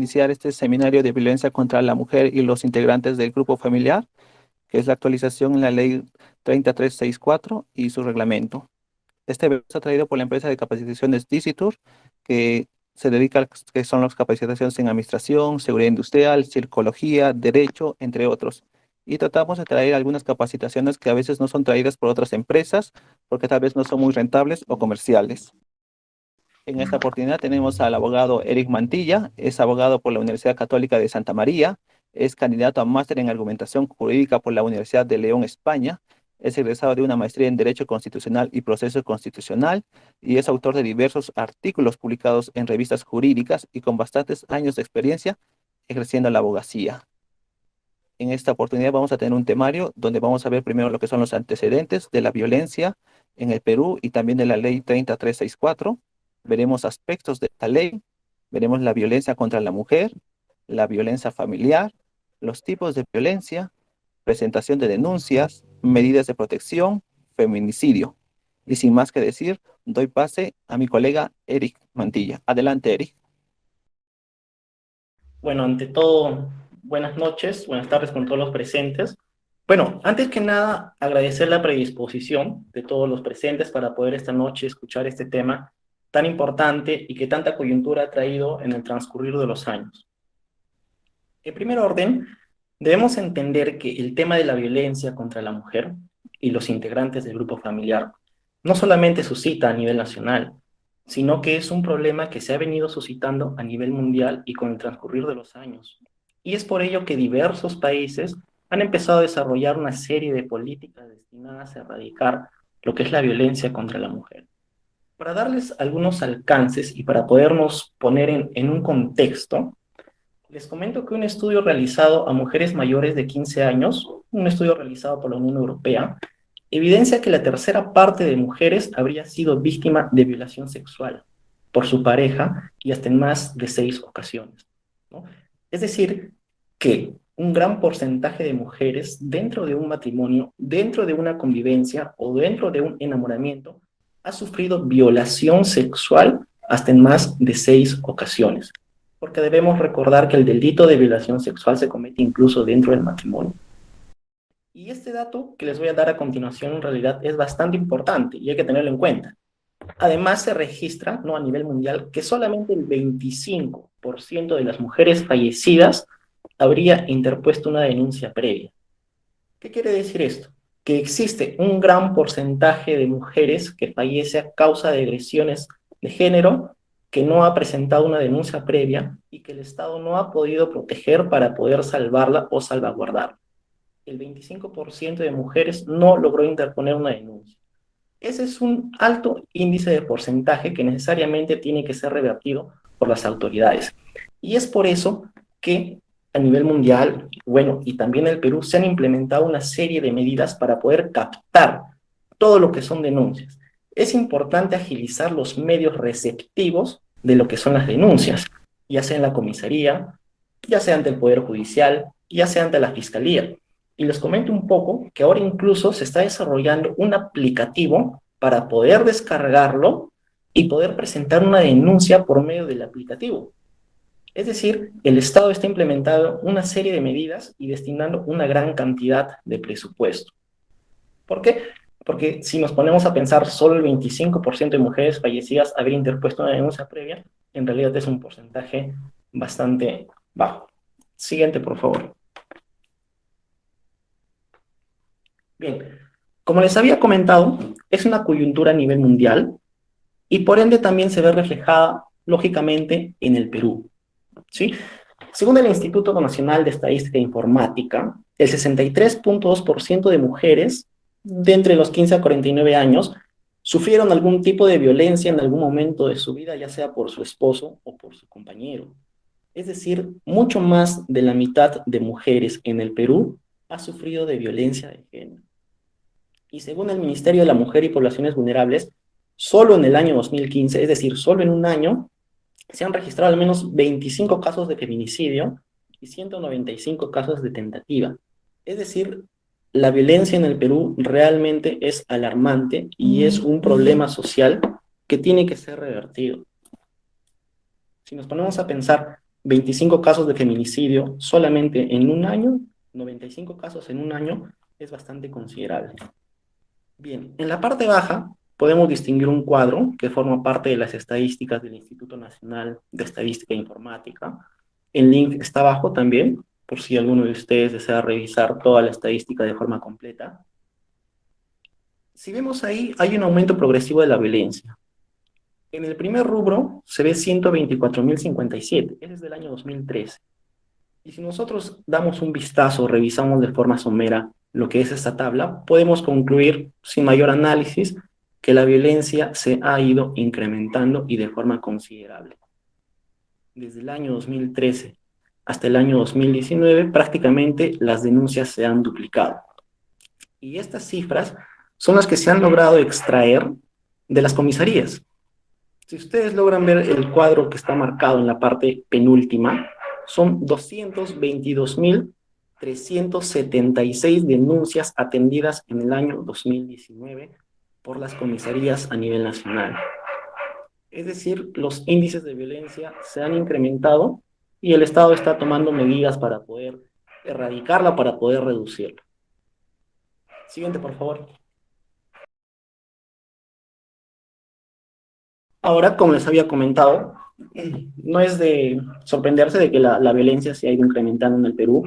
iniciar este seminario de violencia contra la mujer y los integrantes del grupo familiar, que es la actualización en la ley 30364 y su reglamento. Este evento está traído por la empresa de capacitaciones Dicitur, que se dedica a que son las capacitaciones en administración, seguridad industrial, psicología, derecho, entre otros. Y tratamos de traer algunas capacitaciones que a veces no son traídas por otras empresas, porque tal vez no son muy rentables o comerciales. En esta oportunidad tenemos al abogado Eric Mantilla, es abogado por la Universidad Católica de Santa María, es candidato a máster en argumentación jurídica por la Universidad de León, España, es egresado de una maestría en Derecho Constitucional y Proceso Constitucional y es autor de diversos artículos publicados en revistas jurídicas y con bastantes años de experiencia ejerciendo la abogacía. En esta oportunidad vamos a tener un temario donde vamos a ver primero lo que son los antecedentes de la violencia en el Perú y también de la ley 30364. Veremos aspectos de la ley, veremos la violencia contra la mujer, la violencia familiar, los tipos de violencia, presentación de denuncias, medidas de protección, feminicidio. Y sin más que decir, doy pase a mi colega Eric Mantilla. Adelante, Eric. Bueno, ante todo, buenas noches, buenas tardes con todos los presentes. Bueno, antes que nada, agradecer la predisposición de todos los presentes para poder esta noche escuchar este tema tan importante y que tanta coyuntura ha traído en el transcurrir de los años. En primer orden, debemos entender que el tema de la violencia contra la mujer y los integrantes del grupo familiar no solamente suscita a nivel nacional, sino que es un problema que se ha venido suscitando a nivel mundial y con el transcurrir de los años. Y es por ello que diversos países han empezado a desarrollar una serie de políticas destinadas a erradicar lo que es la violencia contra la mujer. Para darles algunos alcances y para podernos poner en un contexto, les comento que un estudio realizado a mujeres mayores de 15 años, un estudio realizado por la Unión Europea, evidencia que la tercera parte de mujeres habría sido víctima de violación sexual por su pareja y hasta en más de 6 ocasiones, ¿no? Es decir, que un gran porcentaje de mujeres dentro de un matrimonio, dentro de una convivencia o dentro de un enamoramiento ha sufrido violación sexual hasta en más de 6 ocasiones. Porque debemos recordar que el delito de violación sexual se comete incluso dentro del matrimonio. Y este dato que les voy a dar a continuación en realidad es bastante importante y hay que tenerlo en cuenta. Además se registra, ¿no?, a nivel mundial que solamente el 25% de las mujeres fallecidas habría interpuesto una denuncia previa. ¿Qué quiere decir esto? Que existe un gran porcentaje de mujeres que fallece a causa de agresiones de género que no ha presentado una denuncia previa y que el Estado no ha podido proteger para poder salvarla o salvaguardarla. El 25% de mujeres no logró interponer una denuncia. Ese es un alto índice de porcentaje que necesariamente tiene que ser revertido por las autoridades. Y es por eso que a nivel mundial, bueno, y también en el Perú, se han implementado una serie de medidas para poder captar todo lo que son denuncias. Es importante agilizar los medios receptivos de lo que son las denuncias, ya sea en la comisaría, ya sea ante el Poder Judicial, ya sea ante la Fiscalía. Y les comento un poco que ahora incluso se está desarrollando un aplicativo para poder descargarlo y poder presentar una denuncia por medio del aplicativo. Es decir, el Estado está implementando una serie de medidas y destinando una gran cantidad de presupuesto. ¿Por qué? Porque si nos ponemos a pensar, solo el 25% de mujeres fallecidas habría interpuesto una denuncia previa, en realidad es un porcentaje bastante bajo. Siguiente, por favor. Bien, como les había comentado, es una coyuntura a nivel mundial y por ende también se ve reflejada, lógicamente, en el Perú, ¿sí? Según el Instituto Nacional de Estadística e Informática, el 63.2% de mujeres de entre los 15 a 49 años sufrieron algún tipo de violencia en algún momento de su vida, ya sea por su esposo o por su compañero. Es decir, mucho más de la mitad de mujeres en el Perú ha sufrido de violencia de género. Y según el Ministerio de la Mujer y Poblaciones Vulnerables, solo en el año 2015, es decir, solo en un año, se han registrado al menos 25 casos de feminicidio y 195 casos de tentativa. Es decir, la violencia en el Perú realmente es alarmante y es un problema social que tiene que ser revertido. Si nos ponemos a pensar, 25 casos de feminicidio solamente en un año, 95 casos en un año, es bastante considerable. Bien, en la parte baja podemos distinguir un cuadro que forma parte de las estadísticas del Instituto Nacional de Estadística e Informática. El link está abajo también, por si alguno de ustedes desea revisar toda la estadística de forma completa. Si vemos ahí, hay un aumento progresivo de la violencia. En el primer rubro se ve 124.057, ese es del año 2013. Y si nosotros damos un vistazo, revisamos de forma somera lo que es esta tabla, podemos concluir, sin mayor análisis, que la violencia se ha ido incrementando y de forma considerable. Desde el año 2013 hasta el año 2019, prácticamente las denuncias se han duplicado. Y estas cifras son las que se han logrado extraer de las comisarías. Si ustedes logran ver el cuadro que está marcado en la parte penúltima, son 222.376 denuncias atendidas en el año 2019 por las comisarías a nivel nacional. Es decir, los índices de violencia se han incrementado y el Estado está tomando medidas para poder erradicarla, para poder reducirla. Siguiente, por favor. Ahora, como les había comentado, no es de sorprenderse de que la violencia se ha ido incrementando en el Perú.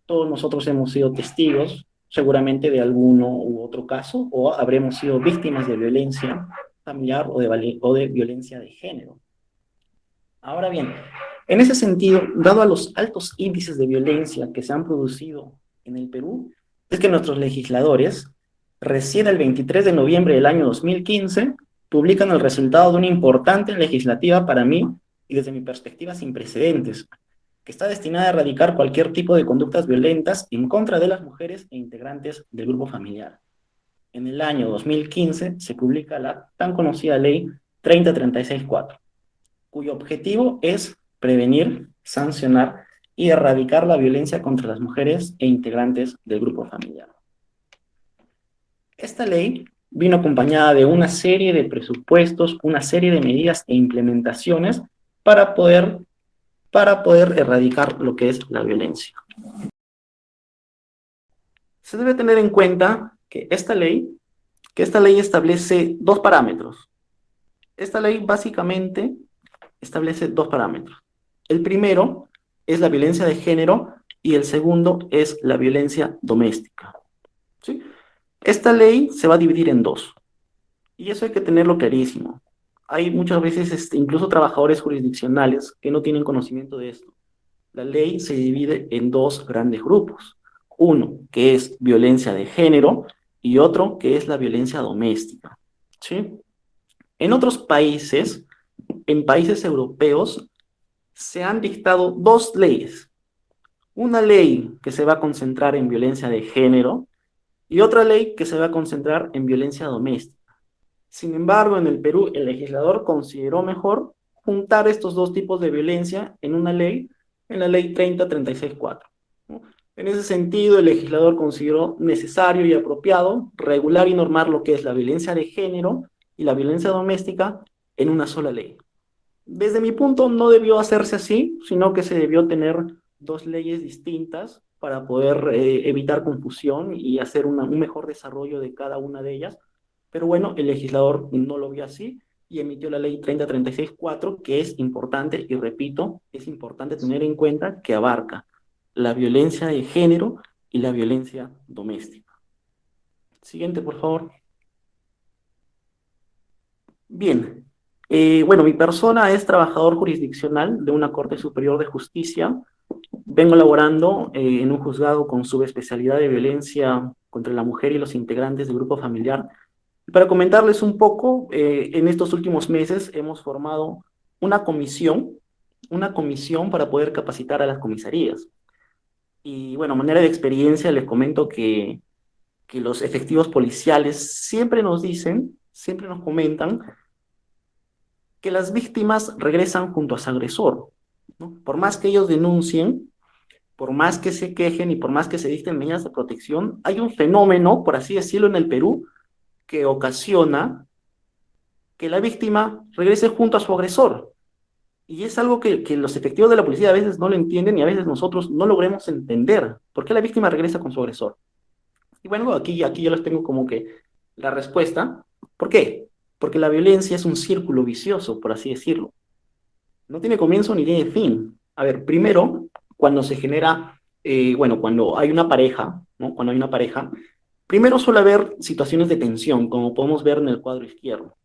Todos nosotros hemos sido testigos, seguramente, de alguno u otro caso, o habremos sido víctimas de violencia familiar o de violencia de género. Ahora bien, en ese sentido, dado a los altos índices de violencia que se han producido en el Perú, es que nuestros legisladores, recién el 23 de noviembre del año 2015, publican el resultado de una importante legislativa para mí y desde mi perspectiva sin precedentes, que está destinada a erradicar cualquier tipo de conductas violentas en contra de las mujeres e integrantes del grupo familiar. En el año 2015 se publica la tan conocida Ley 30364, cuyo objetivo es prevenir, sancionar y erradicar la violencia contra las mujeres e integrantes del grupo familiar. Esta ley vino acompañada de una serie de presupuestos, una serie de medidas e implementaciones para poder erradicar lo que es la violencia. Se debe tener en cuenta que esta ley establece dos parámetros. Esta ley básicamente establece dos parámetros. El primero es la violencia de género y el segundo es la violencia doméstica. ¿Sí? Esta ley se va a dividir en dos. Y eso hay que tenerlo clarísimo. Hay muchas veces incluso trabajadores jurisdiccionales que no tienen conocimiento de esto. La ley se divide en dos grandes grupos. Uno, que es violencia de género, y otro, que es la violencia doméstica. ¿Sí? En otros países, en países europeos, se han dictado dos leyes. Una ley que se va a concentrar en violencia de género y otra ley que se va a concentrar en violencia doméstica. Sin embargo, en el Perú, el legislador consideró mejor juntar estos dos tipos de violencia en una ley, en la ley 30364, ¿no? En ese sentido, el legislador consideró necesario y apropiado regular y normar lo que es la violencia de género y la violencia doméstica en una sola ley. Desde mi punto, no debió hacerse así, sino que se debió tener dos leyes distintas para poder evitar confusión y hacer un mejor desarrollo de cada una de ellas. Pero bueno, el legislador no lo vio así y emitió la ley 30364, que es importante, y repito, es importante tener en cuenta que abarca la violencia de género y la violencia doméstica. Siguiente, por favor. Bien. Bueno, mi persona es trabajador jurisdiccional de una Corte Superior de Justicia. Vengo laborando en un juzgado con subespecialidad de violencia contra la mujer y los integrantes del grupo familiar. Para comentarles un poco, en estos últimos meses hemos formado una comisión para poder capacitar a las comisarías. Y bueno, a manera de experiencia les comento que los efectivos policiales siempre nos comentan que las víctimas regresan junto a su agresor, ¿no? Por más que ellos denuncien, por más que se quejen y por más que se dicten medidas de protección, hay un fenómeno, por así decirlo, en el Perú, que ocasiona que la víctima regrese junto a su agresor. Y es algo que los efectivos de la policía a veces no lo entienden y a veces nosotros no logremos entender. ¿Por qué la víctima regresa con su agresor? Y bueno, aquí ya les tengo como que la respuesta. ¿Por qué? Porque la violencia es un círculo vicioso, por así decirlo. No tiene comienzo ni tiene fin. A ver, primero, cuando se genera, bueno, cuando hay una pareja, ¿no? Cuando hay una pareja, primero suele haber situaciones de tensión, como podemos ver en el cuadro izquierdo.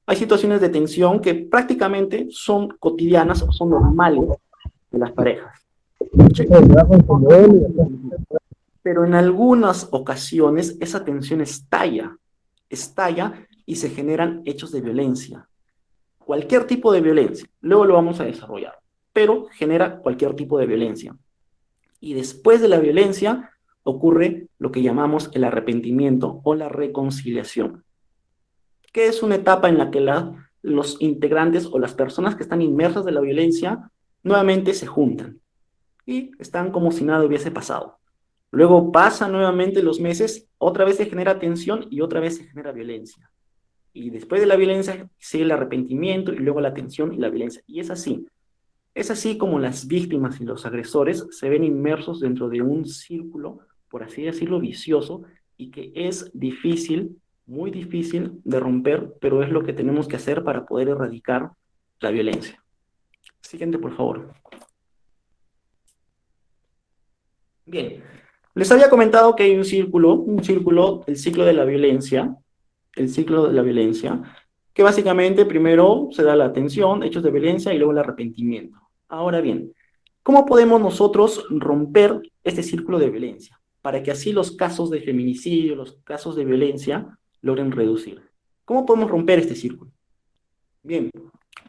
Hay situaciones de tensión que prácticamente son cotidianas o son normales de las parejas. ¿Sí? Pero en algunas ocasiones esa tensión estalla y se generan hechos de violencia. Cualquier tipo de violencia. Luego lo vamos a desarrollar, pero genera cualquier tipo de violencia. Y después de la violencia ocurre lo que llamamos el arrepentimiento o la reconciliación, que es una etapa en la que los integrantes o las personas que están inmersas de la violencia nuevamente se juntan y están como si nada hubiese pasado. Luego pasan nuevamente los meses, otra vez se genera tensión y otra vez se genera violencia. Y después de la violencia sigue el arrepentimiento y luego la tensión y la violencia. Y es así. Es así como las víctimas y los agresores se ven inmersos dentro de un círculo, por así decirlo, vicioso, y que es difícil, muy difícil de romper, pero es lo que tenemos que hacer para poder erradicar la violencia. Siguiente, por favor. Bien, les había comentado que hay un círculo, el ciclo de la violencia, que básicamente primero se da la atención, hechos de violencia y luego el arrepentimiento. Ahora bien, ¿cómo podemos nosotros romper este círculo de violencia para que así los casos de feminicidio, los casos de violencia logren reducir? ¿Cómo podemos romper este círculo? Bien,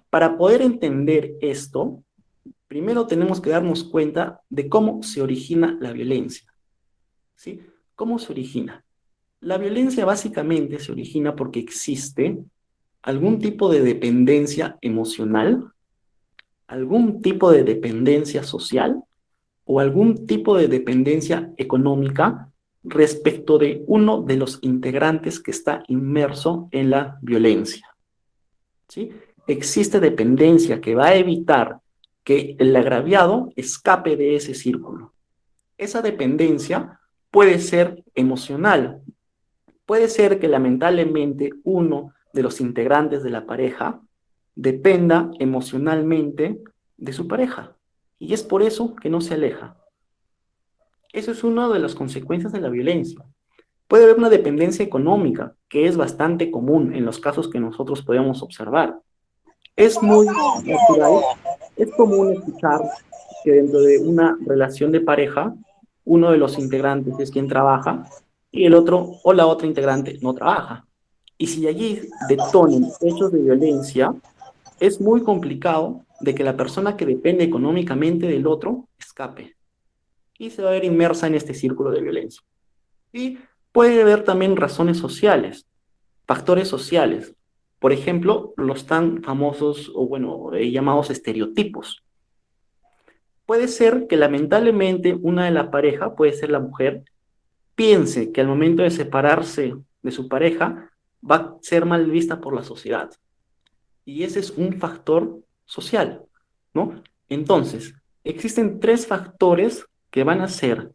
para poder entender esto, primero tenemos que darnos cuenta de cómo se origina la violencia. ¿Sí? ¿Cómo se origina? La violencia básicamente se origina porque existe algún tipo de dependencia emocional, algún tipo de dependencia social o algún tipo de dependencia económica respecto de uno de los integrantes que está inmerso en la violencia. ¿Sí? Existe dependencia que va a evitar que el agraviado escape de ese círculo. Esa dependencia puede ser emocional. Puede ser que lamentablemente uno de los integrantes de la pareja dependa emocionalmente de su pareja. Y es por eso que no se aleja. Eso es una de las consecuencias de la violencia. Puede haber una dependencia económica, que es bastante común en los casos que nosotros podemos observar. Es muy natural, es común escuchar que dentro de una relación de pareja, uno de los integrantes es quien trabaja y el otro o la otra integrante no trabaja. Y si allí detonan hechos de violencia, es muy complicado de que la persona que depende económicamente del otro escape y se va a ver inmersa en este círculo de violencia. Y puede haber también razones sociales, factores sociales. Por ejemplo, los tan famosos o bueno, llamados estereotipos. Puede ser que lamentablemente una de la pareja, puede ser la mujer, piense que al momento de separarse de su pareja va a ser mal vista por la sociedad. Y ese es un factor social, ¿no? Entonces, existen tres factores que van a hacer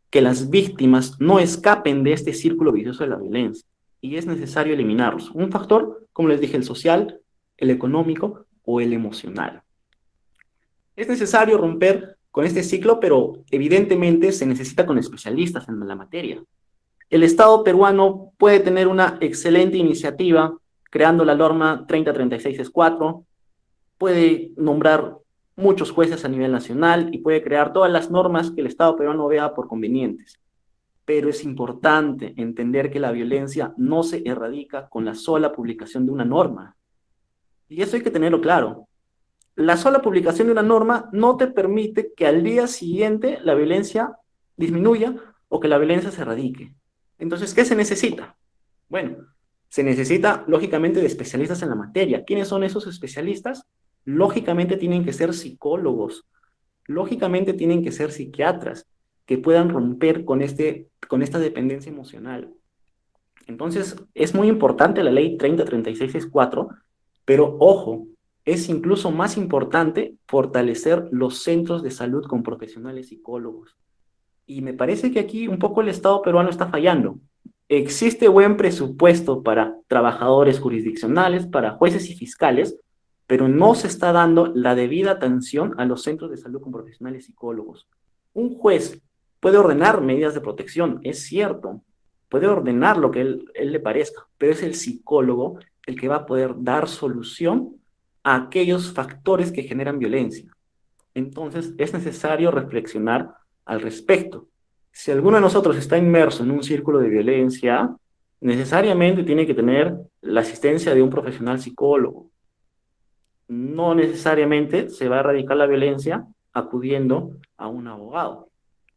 que las víctimas no escapen de este círculo vicioso de la violencia. Y es necesario eliminarlos. Un factor, como les dije, el social, el económico o el emocional. Es necesario romper con este ciclo, pero evidentemente se necesita con especialistas en la materia. El Estado peruano puede tener una excelente iniciativa creando la norma 3036-4, puede nombrar muchos jueces a nivel nacional y puede crear todas las normas que el Estado peruano vea por convenientes. Pero es importante entender que la violencia no se erradica con la sola publicación de una norma. Y eso hay que tenerlo claro. La sola publicación de una norma no te permite que al día siguiente la violencia disminuya o que la violencia se erradique. Entonces, ¿qué se necesita? Bueno, se necesita lógicamente de especialistas en la materia. ¿Quiénes son esos especialistas? Lógicamente tienen que ser psicólogos, lógicamente tienen que ser psiquiatras que puedan romper con esta dependencia emocional. Entonces, es muy importante la ley 3036-4, pero ojo, es incluso más importante fortalecer los centros de salud con profesionales psicólogos. Y me parece que aquí un poco el Estado peruano está fallando. Existe buen presupuesto para trabajadores jurisdiccionales, para jueces y fiscales, pero no se está dando la debida atención a los centros de salud con profesionales psicólogos. Un juez puede ordenar medidas de protección, es cierto, puede ordenar lo que él le parezca, pero es el psicólogo el que va a poder dar solución a aquellos factores que generan violencia. Entonces, es necesario reflexionar al respecto. Si alguno de nosotros está inmerso en un círculo de violencia, necesariamente tiene que tener la asistencia de un profesional psicólogo. No necesariamente se va a erradicar la violencia acudiendo a un abogado.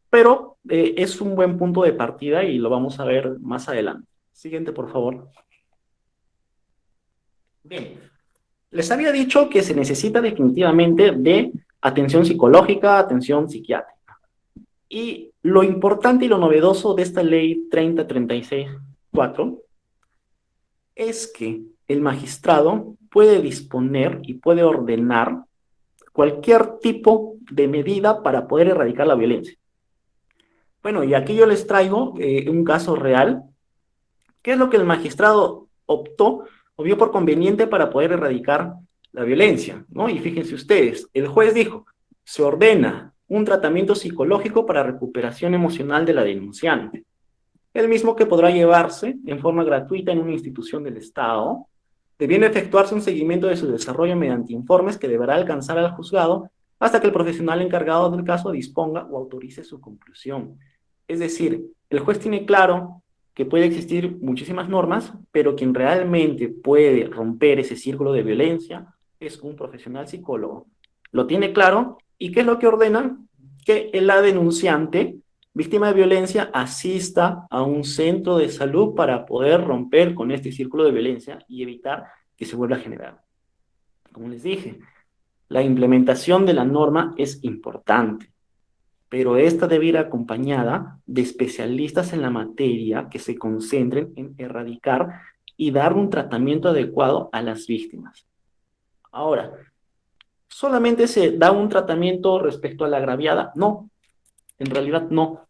Pero es un buen punto de partida y lo vamos a ver más adelante. Siguiente, por favor. Bien, les había dicho que se necesita definitivamente de atención psicológica, atención psiquiátrica. Y lo importante y lo novedoso de esta ley 3036-4 es que el magistrado puede disponer y puede ordenar cualquier tipo de medida para poder erradicar la violencia. Bueno, y aquí yo les traigo un caso real. ¿Qué es lo que el magistrado optó o vio por conveniente para poder erradicar la violencia? ¿No? Y fíjense ustedes, el juez dijo, se ordena un tratamiento psicológico para recuperación emocional de la denunciante, el mismo que podrá llevarse en forma gratuita en una institución del Estado, debiendo efectuarse un seguimiento de su desarrollo mediante informes que deberá alcanzar al juzgado hasta que el profesional encargado del caso disponga o autorice su conclusión. Es decir, el juez tiene claro que puede existir muchísimas normas, pero quien realmente puede romper ese círculo de violencia es un profesional psicólogo. Lo tiene claro, ¿y qué es lo que ordena? Que la denunciante, víctima de violencia, asista a un centro de salud para poder romper con este círculo de violencia y evitar que se vuelva a generar. Como les dije, la implementación de la norma es importante, pero esta debe ir acompañada de especialistas en la materia que se concentren en erradicar y dar un tratamiento adecuado a las víctimas. Ahora, ¿solamente se da un tratamiento respecto a la agraviada? No, en realidad no.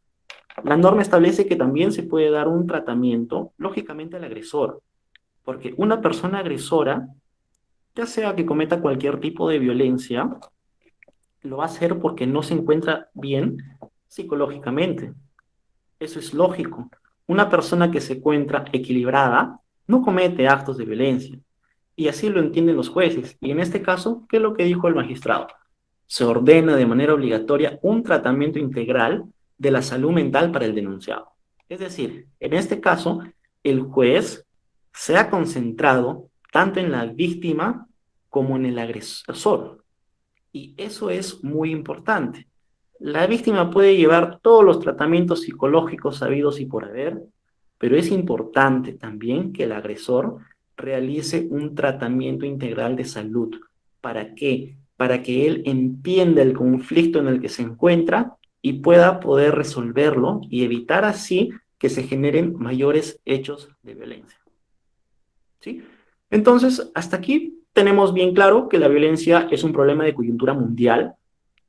La norma establece que también se puede dar un tratamiento, lógicamente, al agresor, porque una persona agresora, ya sea que cometa cualquier tipo de violencia, lo va a hacer porque no se encuentra bien psicológicamente. Eso es lógico. Una persona que se encuentra equilibrada no comete actos de violencia. Y así lo entienden los jueces. Y en este caso, ¿qué es lo que dijo el magistrado? Se ordena de manera obligatoria un tratamiento integral de la salud mental para el denunciado. Es decir, en este caso, el juez se ha concentrado tanto en la víctima como en el agresor. Y eso es muy importante. La víctima puede llevar todos los tratamientos psicológicos sabidos y por haber, pero es importante también que el agresor realice un tratamiento integral de salud. ¿Para qué? Para que él entienda el conflicto en el que se encuentra y pueda poder resolverlo y evitar así que se generen mayores hechos de violencia. ¿Sí? Entonces, hasta aquí tenemos bien claro que la violencia es un problema de coyuntura mundial,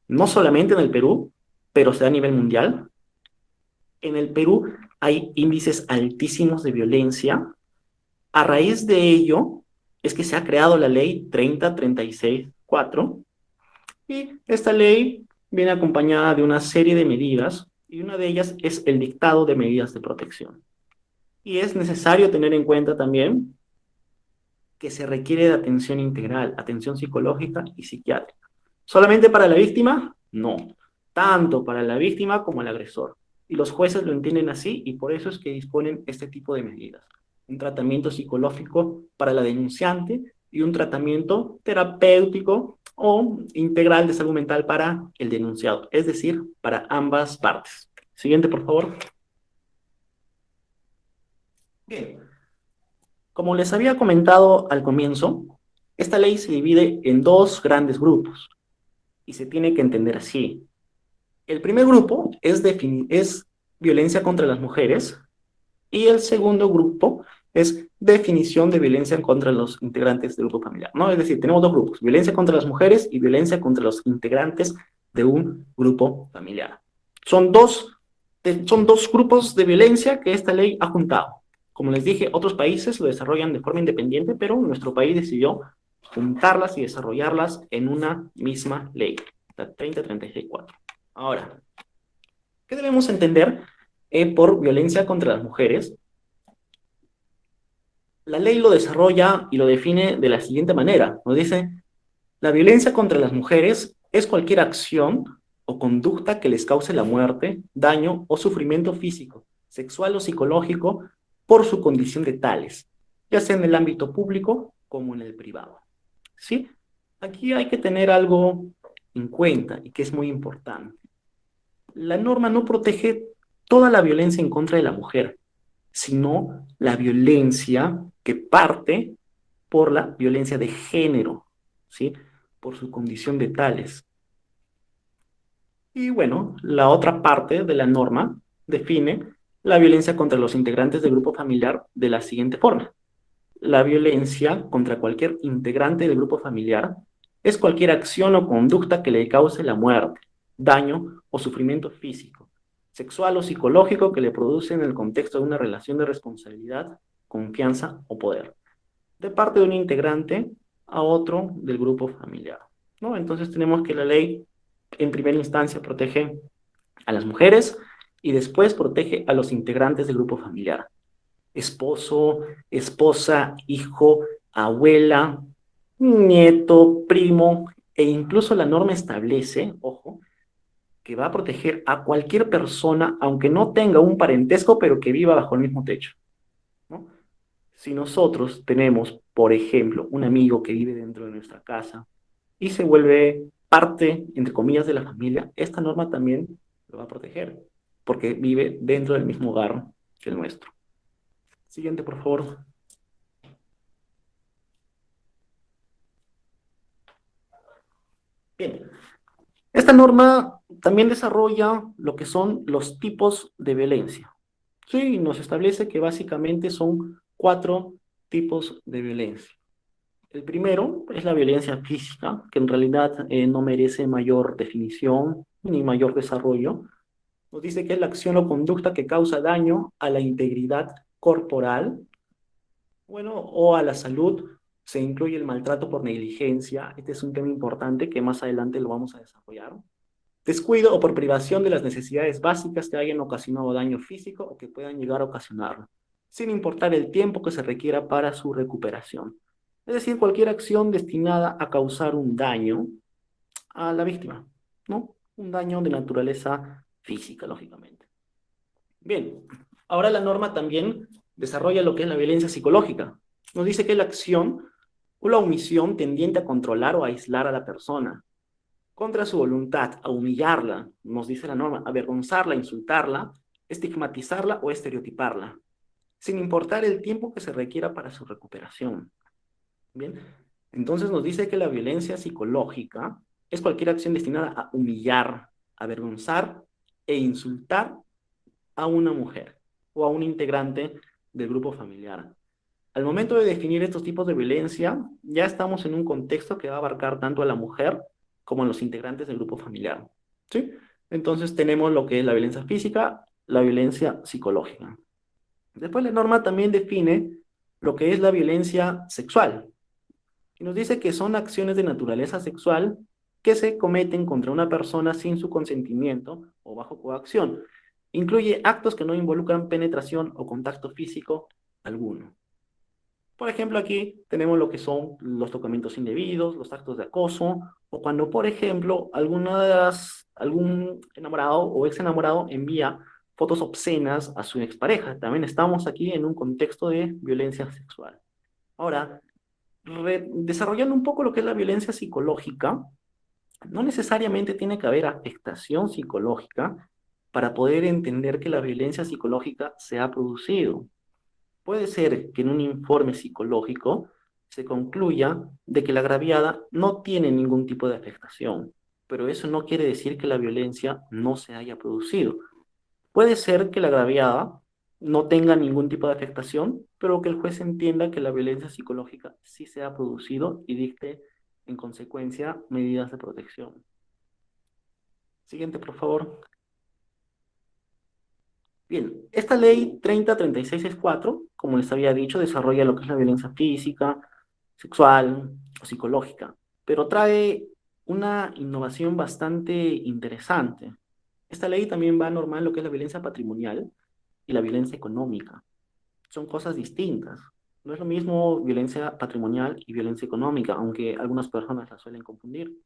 no solamente en el Perú, pero se da a nivel mundial. En el Perú hay índices altísimos de violencia. A raíz de ello es que se ha creado la ley 3036-4 y esta ley viene acompañada de una serie de medidas y una de ellas es el dictado de medidas de protección. Y es necesario tener en cuenta también que se requiere de atención integral, atención psicológica y psiquiátrica. ¿Solamente para la víctima? No. Tanto para la víctima como el agresor. Y los jueces lo entienden así y por eso es que disponen este tipo de medidas. Un tratamiento psicológico para la denunciante y un tratamiento terapéutico o integral de salud mental para el denunciado, es decir, para ambas partes. Siguiente, por favor. Bien. Como les había comentado al comienzo, esta ley se divide en dos grandes grupos y se tiene que entender así. El primer grupo es violencia contra las mujeres y el segundo grupo es definición de violencia contra los integrantes del grupo familiar, ¿no? Es decir, tenemos dos grupos, violencia contra las mujeres y violencia contra los integrantes de un grupo familiar. Son dos grupos de violencia que esta ley ha juntado. Como les dije, otros países lo desarrollan de forma independiente, pero nuestro país decidió juntarlas y desarrollarlas en una misma ley, la 3036-4. Ahora, ¿qué debemos entender por violencia contra las mujeres? La ley lo desarrolla y lo define de la siguiente manera. Nos dice, la violencia contra las mujeres es cualquier acción o conducta que les cause la muerte, daño o sufrimiento físico, sexual o psicológico por su condición de tales, ya sea en el ámbito público como en el privado. ¿Sí? Aquí hay que tener algo en cuenta y que es muy importante. La norma no protege toda la violencia en contra de la mujer, sino la violencia que parte por la violencia de género, ¿sí? Por su condición de tales. Y bueno, la otra parte de la norma define la violencia contra los integrantes del grupo familiar de la siguiente forma. La violencia contra cualquier integrante del grupo familiar es cualquier acción o conducta que le cause la muerte, daño o sufrimiento físico, sexual o psicológico que le produce en el contexto de una relación de responsabilidad, confianza o poder, de parte de un integrante a otro del grupo familiar, ¿no? Entonces tenemos que la ley en primera instancia protege a las mujeres y después protege a los integrantes del grupo familiar. Esposo, esposa, hijo, abuela, nieto, primo, e incluso la norma establece, ojo, que va a proteger a cualquier persona, aunque no tenga un parentesco, pero que viva bajo el mismo techo, ¿no? Si nosotros tenemos, por ejemplo, un amigo que vive dentro de nuestra casa y se vuelve parte, entre comillas, de la familia, esta norma también lo va a proteger, porque vive dentro del mismo hogar que el nuestro. Siguiente, por favor. Bien, esta norma también desarrolla lo que son los tipos de violencia. Sí, nos establece que básicamente son 4 tipos de violencia. El primero es la violencia física, que en realidad no merece mayor definición ni mayor desarrollo. Nos dice que es la acción o conducta que causa daño a la integridad corporal, bueno, o a la salud. Se incluye el maltrato por negligencia. Este es un tema importante que más adelante lo vamos a desarrollar. Descuido o por privación de las necesidades básicas que hayan ocasionado daño físico o que puedan llegar a ocasionarlo, sin importar el tiempo que se requiera para su recuperación. Es decir, cualquier acción destinada a causar un daño a la víctima, ¿no? Un daño de naturaleza física, lógicamente. Bien, ahora la norma también desarrolla lo que es la violencia psicológica. Nos dice que es la acción o la omisión tendiente a controlar o a aislar a la persona, contra su voluntad, a humillarla, nos dice la norma, avergonzarla, insultarla, estigmatizarla o estereotiparla, sin importar el tiempo que se requiera para su recuperación. Bien, entonces nos dice que la violencia psicológica es cualquier acción destinada a humillar, avergonzar e insultar a una mujer o a un integrante del grupo familiar. Al momento de definir estos tipos de violencia, ya estamos en un contexto que va a abarcar tanto a la mujer como a los integrantes del grupo familiar, ¿sí? Entonces tenemos lo que es la violencia física, la violencia psicológica. Después la norma también define lo que es la violencia sexual. Y nos dice que son acciones de naturaleza sexual que se cometen contra una persona sin su consentimiento o bajo coacción. Incluye actos que no involucran penetración o contacto físico alguno. Por ejemplo, aquí tenemos lo que son los tocamientos indebidos, los actos de acoso, o cuando, por ejemplo, algún enamorado o ex enamorado envía fotos obscenas a su expareja. También estamos aquí en un contexto de violencia sexual. Ahora, desarrollando un poco lo que es la violencia psicológica, no necesariamente tiene que haber afectación psicológica para poder entender que la violencia psicológica se ha producido. Puede ser que en un informe psicológico se concluya de que la agraviada no tiene ningún tipo de afectación, pero eso no quiere decir que la violencia no se haya producido. Puede ser que la agraviada no tenga ningún tipo de afectación, pero que el juez entienda que la violencia psicológica sí se ha producido y dicte en consecuencia medidas de protección. Siguiente, por favor. Bien, esta ley 303664, como les había dicho, desarrolla lo que es la violencia física, sexual o psicológica, pero trae una innovación bastante interesante. Esta ley también va a normar lo que es la violencia patrimonial y la violencia económica. Son cosas distintas. No es lo mismo violencia patrimonial y violencia económica, aunque algunas personas la suelen confundir.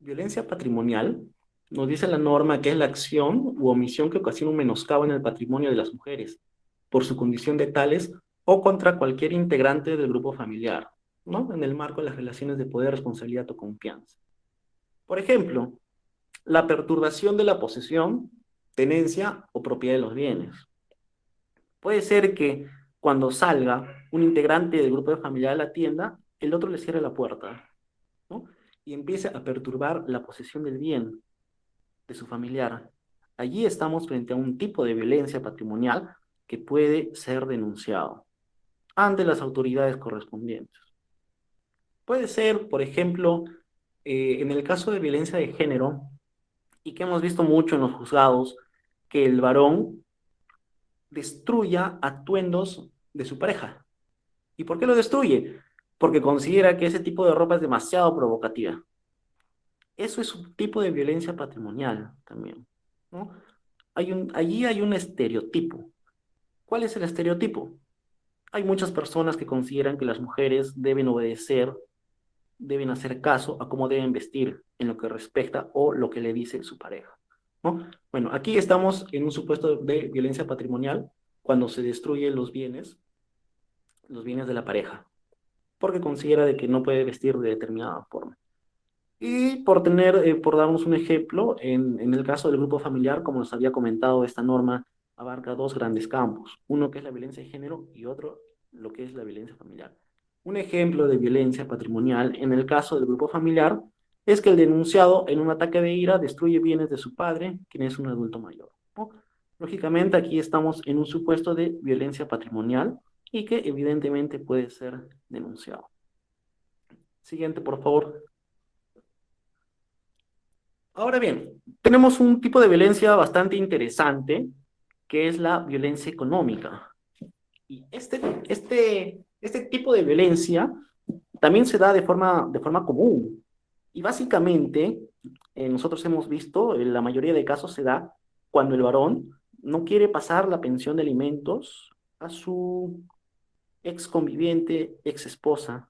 Violencia patrimonial nos dice la norma que es la acción u omisión que ocasiona un menoscabo en el patrimonio de las mujeres por su condición de tales o contra cualquier integrante del grupo familiar, ¿no? En el marco de las relaciones de poder, responsabilidad o confianza. Por ejemplo, la perturbación de la posesión, tenencia o propiedad de los bienes. Puede ser que cuando salga un integrante del grupo de familiar a la tienda, el otro le cierre la puerta, ¿no? Y empiece a perturbar la posesión del bien de su familiar. Allí estamos frente a un tipo de violencia patrimonial que puede ser denunciado ante las autoridades correspondientes. Puede ser, por ejemplo, en el caso de violencia de género, y que hemos visto mucho en los juzgados, que el varón destruya atuendos de su pareja. ¿Y por qué lo destruye? Porque considera que ese tipo de ropa es demasiado provocativa. Eso es un tipo de violencia patrimonial también, ¿no? Allí hay un estereotipo. ¿Cuál es el estereotipo? Hay muchas personas que consideran que las mujeres deben obedecer, deben hacer caso a cómo deben vestir en lo que respecta o lo que le dice su pareja, ¿no? Bueno, aquí estamos en un supuesto de violencia patrimonial cuando se destruyen los bienes de la pareja, porque considera de que no puede vestir de determinada forma. Y por darnos un ejemplo, en el caso del grupo familiar, como nos había comentado, esta norma abarca dos grandes campos, uno que es la violencia de género y otro lo que es la violencia familiar. Un ejemplo de violencia patrimonial en el caso del grupo familiar es que el denunciado en un ataque de ira destruye bienes de su padre, quien es un adulto mayor, ¿no? Lógicamente aquí estamos en un supuesto de violencia patrimonial y que evidentemente puede ser denunciado. Siguiente, por favor. Ahora bien, tenemos un tipo de violencia bastante interesante, que es la violencia económica. Y este tipo de violencia también se da de forma común. Y básicamente, nosotros hemos visto, en la mayoría de casos se da cuando el varón no quiere pasar la pensión de alimentos a su ex conviviente, ex esposa,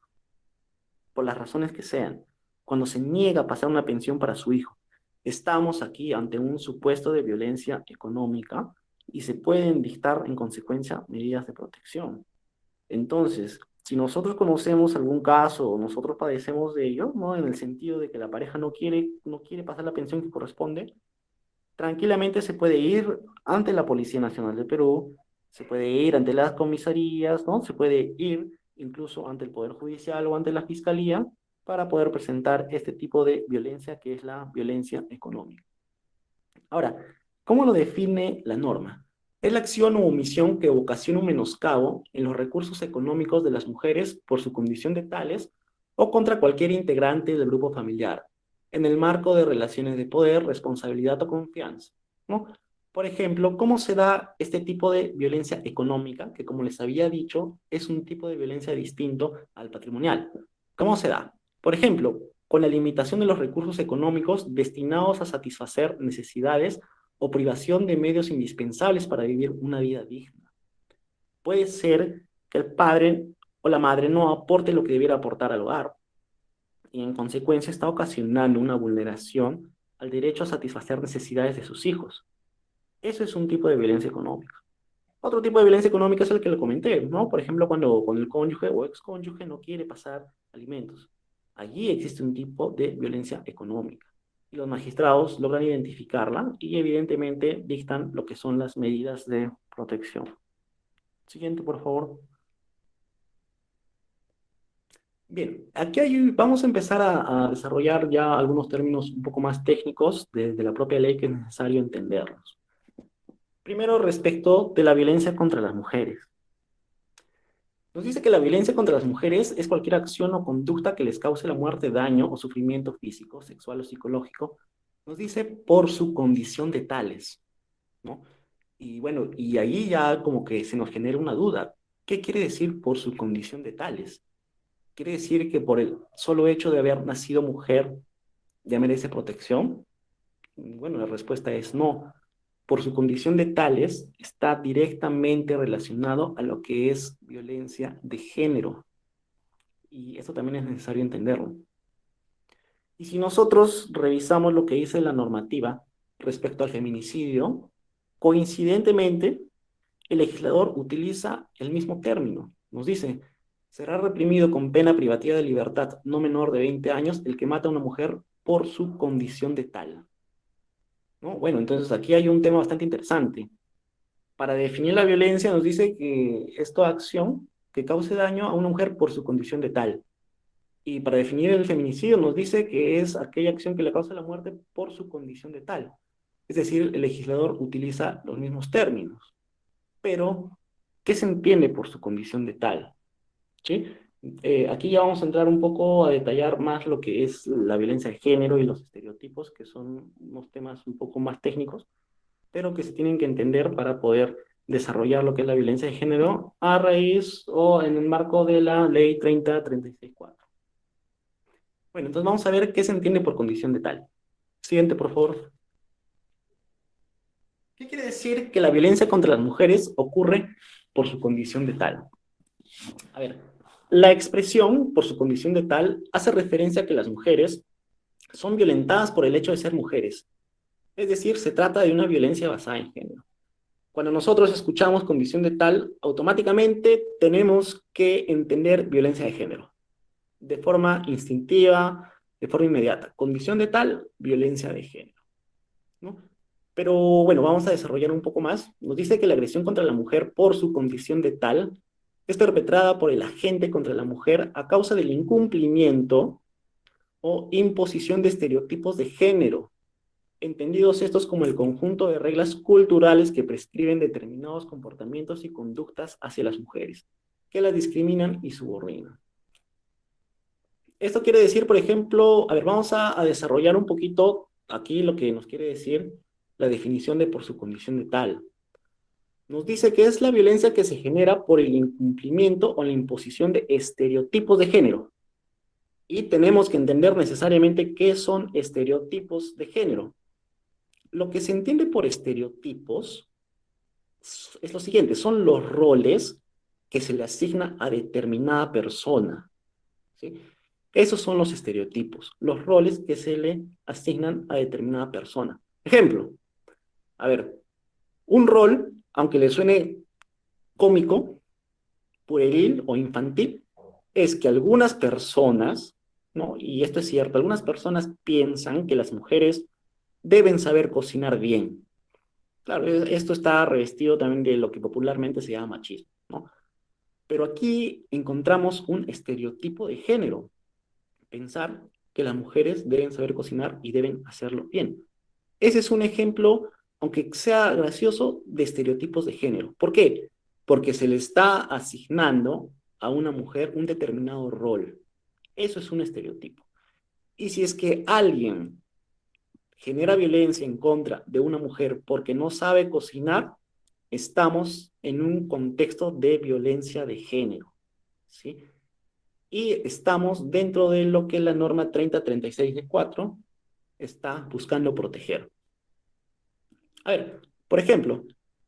por las razones que sean, cuando se niega a pasar una pensión para su hijo. Estamos aquí ante un supuesto de violencia económica y se pueden dictar en consecuencia medidas de protección. Entonces, si nosotros conocemos algún caso o nosotros padecemos de ello, ¿no? En el sentido de que la pareja no quiere pasar la pensión que corresponde, tranquilamente se puede ir ante la Policía Nacional de Perú, se puede ir ante las comisarías, ¿no? Se puede ir incluso ante el Poder Judicial o ante la Fiscalía para poder presentar este tipo de violencia que es la violencia económica. Ahora, ¿cómo lo define la norma? Es la acción o omisión que ocasiona un menoscabo en los recursos económicos de las mujeres por su condición de tales o contra cualquier integrante del grupo familiar, en el marco de relaciones de poder, responsabilidad o confianza, ¿no? Por ejemplo, ¿cómo se da este tipo de violencia económica? Que como les había dicho, es un tipo de violencia distinto al patrimonial. ¿Cómo se da? Por ejemplo, con la limitación de los recursos económicos destinados a satisfacer necesidades o privación de medios indispensables para vivir una vida digna. Puede ser que el padre o la madre no aporte lo que debiera aportar al hogar y en consecuencia está ocasionando una vulneración al derecho a satisfacer necesidades de sus hijos. Eso es un tipo de violencia económica. Otro tipo de violencia económica es el que le comenté, ¿no? Por ejemplo, cuando el cónyuge o excónyuge no quiere pasar alimentos. Allí existe un tipo de violencia económica. Y los magistrados logran identificarla y evidentemente dictan lo que son las medidas de protección. Siguiente, por favor. Bien, vamos a empezar a desarrollar ya algunos términos un poco más técnicos de la propia ley que es necesario entenderlos. Primero, respecto de la violencia contra las mujeres. Nos dice que la violencia contra las mujeres es cualquier acción o conducta que les cause la muerte, daño o sufrimiento físico, sexual o psicológico. Nos dice por su condición de tales, ¿no? Y bueno, y ahí ya como que se nos genera una duda. ¿Qué quiere decir por su condición de tales? ¿Quiere decir que por el solo hecho de haber nacido mujer ya merece protección? Bueno, la respuesta es no. Por su condición de tales, está directamente relacionado a lo que es violencia de género. Y eso también es necesario entenderlo. Y si nosotros revisamos lo que dice la normativa respecto al feminicidio, coincidentemente, el legislador utiliza el mismo término. Nos dice, será reprimido con pena privativa de libertad no menor de 20 años el que mata a una mujer por su condición de tal. ¿No? Bueno, entonces aquí hay un tema bastante interesante. Para definir la violencia nos dice que es toda acción que cause daño a una mujer por su condición de tal. Y para definir el feminicidio nos dice que es aquella acción que le causa la muerte por su condición de tal. Es decir, el legislador utiliza los mismos términos. Pero, ¿qué se entiende por su condición de tal? ¿Sí? Aquí ya vamos a entrar un poco a detallar más lo que es la violencia de género y los estereotipos, que son unos temas un poco más técnicos, pero que se tienen que entender para poder desarrollar lo que es la violencia de género a raíz o en el marco de la ley 3036-4. Bueno, entonces vamos a ver qué se entiende por condición de tal. Siguiente, por favor. ¿Qué quiere decir que la violencia contra las mujeres ocurre por su condición de tal? A ver, la expresión por su condición de tal hace referencia a que las mujeres son violentadas por el hecho de ser mujeres. Es decir, se trata de una violencia basada en género. Cuando nosotros escuchamos condición de tal, automáticamente tenemos que entender violencia de género, de forma instintiva, de forma inmediata. Condición de tal, violencia de género, ¿no? Pero bueno, vamos a desarrollar un poco más. Nos dice que la agresión contra la mujer por su condición de tal es perpetrada por el agente contra la mujer a causa del incumplimiento o imposición de estereotipos de género, entendidos estos como el conjunto de reglas culturales que prescriben determinados comportamientos y conductas hacia las mujeres, que las discriminan y subordinan. Esto quiere decir, por ejemplo, a ver, vamos a desarrollar un poquito aquí lo que nos quiere decir la definición de por su condición de tal. Nos dice que es la violencia que se genera por el incumplimiento o la imposición de estereotipos de género. Y tenemos que entender necesariamente qué son estereotipos de género. Lo que se entiende por estereotipos es lo siguiente, son los roles que se le asigna a determinada persona, ¿sí? Esos son los estereotipos, los roles que se le asignan a determinada persona. Ejemplo, a ver, un rol, aunque le suene cómico, pueril o infantil, es que algunas personas, ¿no? Y esto es cierto, algunas personas piensan que las mujeres deben saber cocinar bien. Claro, esto está revestido también de lo que popularmente se llama machismo, ¿no? Pero aquí encontramos un estereotipo de género. Pensar que las mujeres deben saber cocinar y deben hacerlo bien. Ese es un ejemplo, aunque sea gracioso, de estereotipos de género. ¿Por qué? Porque se le está asignando a una mujer un determinado rol. Eso es un estereotipo. Y si es que alguien genera violencia en contra de una mujer porque no sabe cocinar, estamos en un contexto de violencia de género, ¿sí? Y estamos dentro de lo que la norma 3036 de 4 está buscando proteger. A ver, por ejemplo,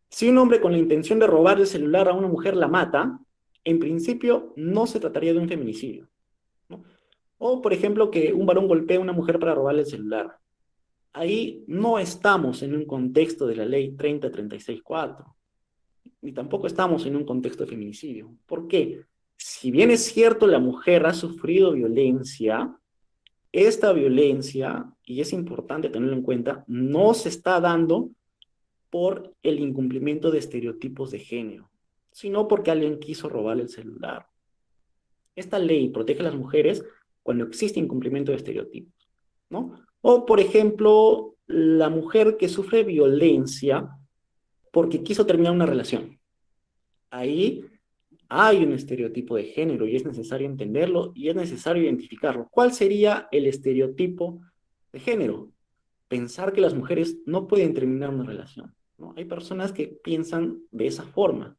si un hombre con la intención de robar el celular a una mujer la mata, en principio no se trataría de un feminicidio, ¿no? O, por ejemplo, que un varón golpee a una mujer para robarle el celular. Ahí no estamos en un contexto de la ley 3036-4, ni tampoco estamos en un contexto de feminicidio. ¿Por qué? Si bien es cierto la mujer ha sufrido violencia, esta violencia, y es importante tenerlo en cuenta, no se está dando por el incumplimiento de estereotipos de género, sino porque alguien quiso robar el celular. Esta ley protege a las mujeres cuando existe incumplimiento de estereotipos, ¿no? O, por ejemplo, la mujer que sufre violencia porque quiso terminar una relación. Ahí hay un estereotipo de género y es necesario entenderlo y es necesario identificarlo. ¿Cuál sería el estereotipo de género? Pensar que las mujeres no pueden terminar una relación, ¿no? Hay personas que piensan de esa forma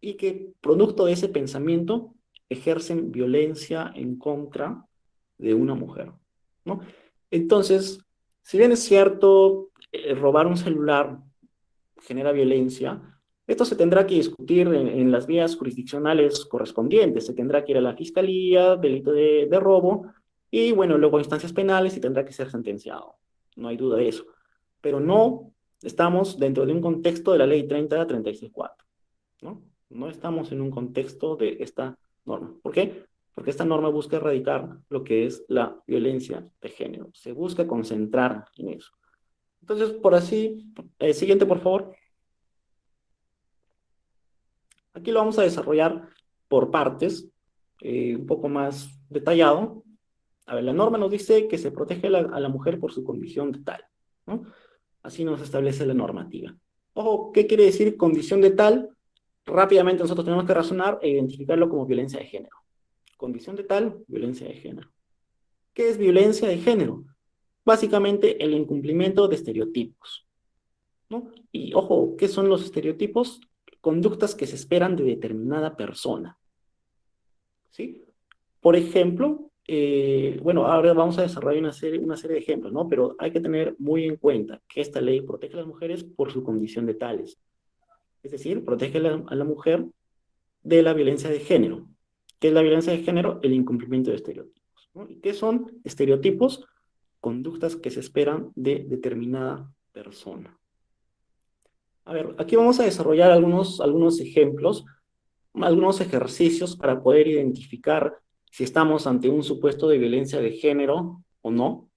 y que, producto de ese pensamiento, ejercen violencia en contra de una mujer, ¿no? Entonces, si bien es cierto, robar un celular genera violencia, esto se tendrá que discutir en las vías jurisdiccionales correspondientes. Se tendrá que ir a la fiscalía, delito de robo, y bueno, luego a instancias penales y tendrá que ser sentenciado. No hay duda de eso. Pero no estamos dentro de un contexto de la ley 30-36-4, ¿no? No estamos en un contexto de esta norma. ¿Por qué? Porque esta norma busca erradicar lo que es la violencia de género. Se busca concentrar en eso. Entonces, por así, siguiente, por favor. Aquí lo vamos a desarrollar por partes, un poco más detallado. A ver, la norma nos dice que se protege a la mujer por su condición de tal, ¿no? Así nos establece la normativa. Ojo, ¿qué quiere decir condición de tal? Rápidamente nosotros tenemos que razonar e identificarlo como violencia de género. Condición de tal, violencia de género. ¿Qué es violencia de género? Básicamente el incumplimiento de estereotipos, ¿no? Y ojo, ¿qué son los estereotipos? Conductas que se esperan de determinada persona, ¿sí? Por ejemplo, bueno, ahora vamos a desarrollar una serie de ejemplos, ¿no? Pero hay que tener muy en cuenta que esta ley protege a las mujeres por su condición de tales. Es decir, protege a la mujer de la violencia de género. ¿Qué es la violencia de género? El incumplimiento de estereotipos, ¿no? ¿Y qué son estereotipos? Conductas que se esperan de determinada persona. A ver, aquí vamos a desarrollar algunos ejemplos, algunos ejercicios para poder identificar si estamos ante un supuesto de violencia de género o no.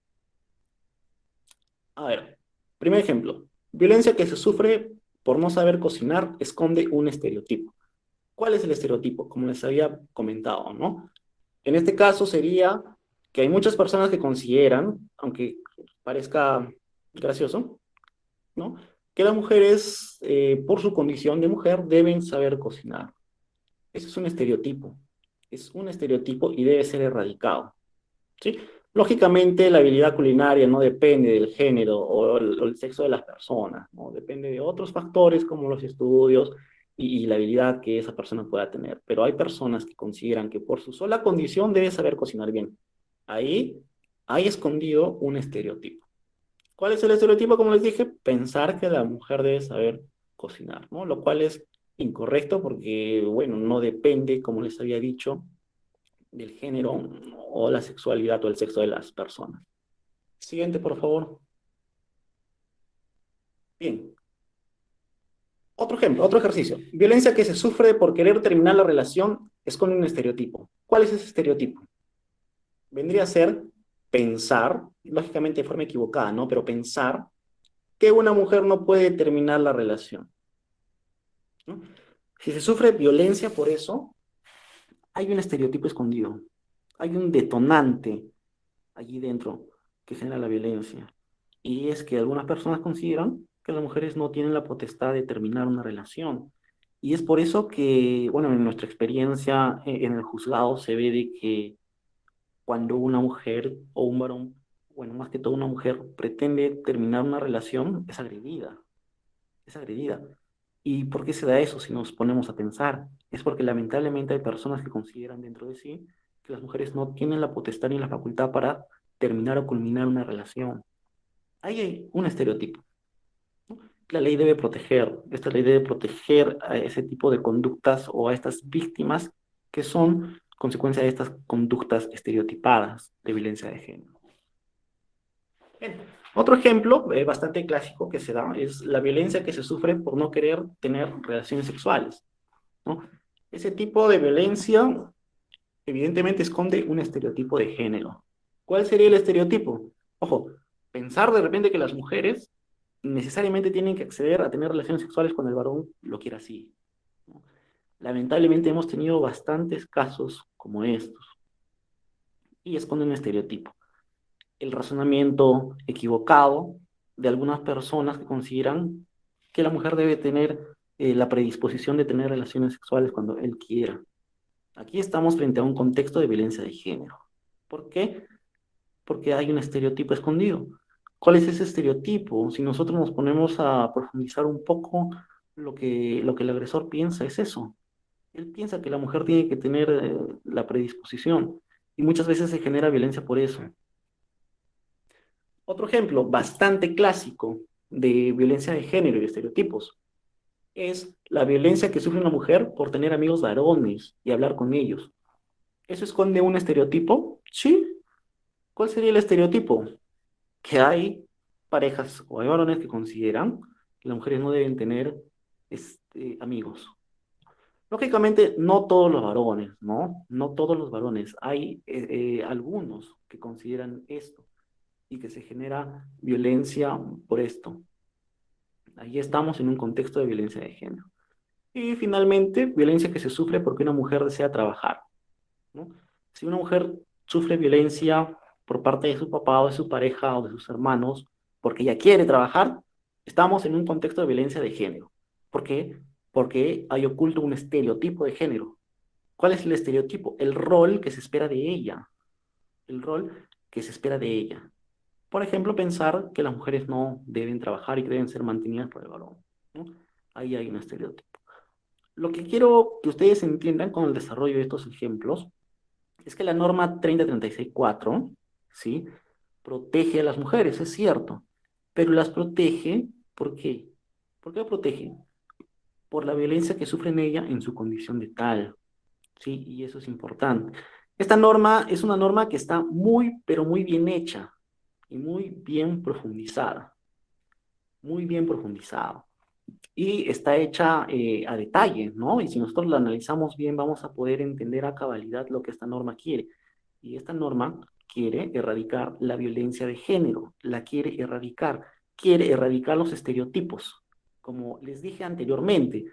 A ver, primer ejemplo. Violencia que se sufre por no saber cocinar esconde un estereotipo. ¿Cuál es el estereotipo? Como les había comentado, ¿no? En este caso sería que hay muchas personas que consideran, aunque parezca gracioso, ¿no? Que las mujeres, por su condición de mujer, deben saber cocinar. Ese es un estereotipo y debe ser erradicado, ¿sí? Lógicamente, la habilidad culinaria no depende del género o el sexo de las personas, ¿no? Depende de otros factores como los estudios y la habilidad que esa persona pueda tener. Pero hay personas que consideran que por su sola condición debe saber cocinar bien. Ahí hay escondido un estereotipo. ¿Cuál es el estereotipo? Como les dije, pensar que la mujer debe saber cocinar, ¿no? Lo cual es incorrecto porque, bueno, no depende, como les había dicho, del género o la sexualidad o el sexo de las personas. Siguiente, por favor. Bien. Otro ejemplo, otro ejercicio. Violencia que se sufre por querer terminar la relación es con un estereotipo. ¿Cuál es ese estereotipo? Vendría a ser pensar, lógicamente de forma equivocada, ¿no? Pero pensar que una mujer no puede terminar la relación, ¿no? Si se sufre violencia por eso, hay un estereotipo escondido, hay un detonante allí dentro que genera la violencia. Y es que algunas personas consideran que las mujeres no tienen la potestad de terminar una relación. Y es por eso que, bueno, en nuestra experiencia en el juzgado se ve de que cuando una mujer o un varón, bueno, más que todo una mujer, pretende terminar una relación, es agredida, es agredida. ¿Y por qué se da eso si nos ponemos a pensar? Es porque lamentablemente hay personas que consideran dentro de sí que las mujeres no tienen la potestad ni la facultad para terminar o culminar una relación. Ahí hay un estereotipo. La ley debe proteger, esta ley debe proteger a ese tipo de conductas o a estas víctimas que son consecuencia de estas conductas estereotipadas de violencia de género. Bien. Otro ejemplo bastante clásico que se da es la violencia que se sufre por no querer tener relaciones sexuales, ¿no? Ese tipo de violencia evidentemente esconde un estereotipo de género. ¿Cuál sería el estereotipo? Ojo, pensar de repente que las mujeres necesariamente tienen que acceder a tener relaciones sexuales cuando el varón lo quiera así, ¿no? Lamentablemente hemos tenido bastantes casos como estos y esconden un estereotipo. El razonamiento equivocado de algunas personas que consideran que la mujer debe tener la predisposición de tener relaciones sexuales cuando él quiera. Aquí estamos frente a un contexto de violencia de género. ¿Por qué? Porque hay un estereotipo escondido. ¿Cuál es ese estereotipo? Si nosotros nos ponemos a profundizar un poco, lo que el agresor piensa es eso. Él piensa que la mujer tiene que tener la predisposición y muchas veces se genera violencia por eso. Otro ejemplo bastante clásico de violencia de género y de estereotipos es la violencia que sufre una mujer por tener amigos varones y hablar con ellos. ¿Eso esconde un estereotipo? Sí. ¿Cuál sería el estereotipo? Que hay parejas o hay varones que consideran que las mujeres no deben tener amigos. Lógicamente, no todos los varones, ¿no? No todos los varones. Hay algunos que consideran esto y que se genera violencia por esto. Ahí estamos en un contexto de violencia de género. Y finalmente, violencia que se sufre porque una mujer desea trabajar, ¿no? Si una mujer sufre violencia por parte de su papá o de su pareja o de sus hermanos porque ella quiere trabajar, estamos en un contexto de violencia de género. ¿Por qué? Porque hay oculto un estereotipo de género. ¿Cuál es el estereotipo? El rol que se espera de ella. El rol que se espera de ella. Por ejemplo, pensar que las mujeres no deben trabajar y que deben ser mantenidas por el varón, ¿no? Ahí hay un estereotipo. Lo que quiero que ustedes entiendan con el desarrollo de estos ejemplos es que la norma 3036-4, ¿sí? Protege a las mujeres, es cierto, pero las protege, ¿por qué? ¿Por qué protege? Por la violencia que sufren ella en su condición de tal, ¿sí? Y eso es importante. Esta norma es una norma que está muy, pero muy bien hecha y muy bien profundizada, muy bien profundizada. Y está hecha a detalle, ¿no? Y si nosotros la analizamos bien, vamos a poder entender a cabalidad lo que esta norma quiere. Y esta norma quiere erradicar la violencia de género, la quiere erradicar los estereotipos. Como les dije anteriormente,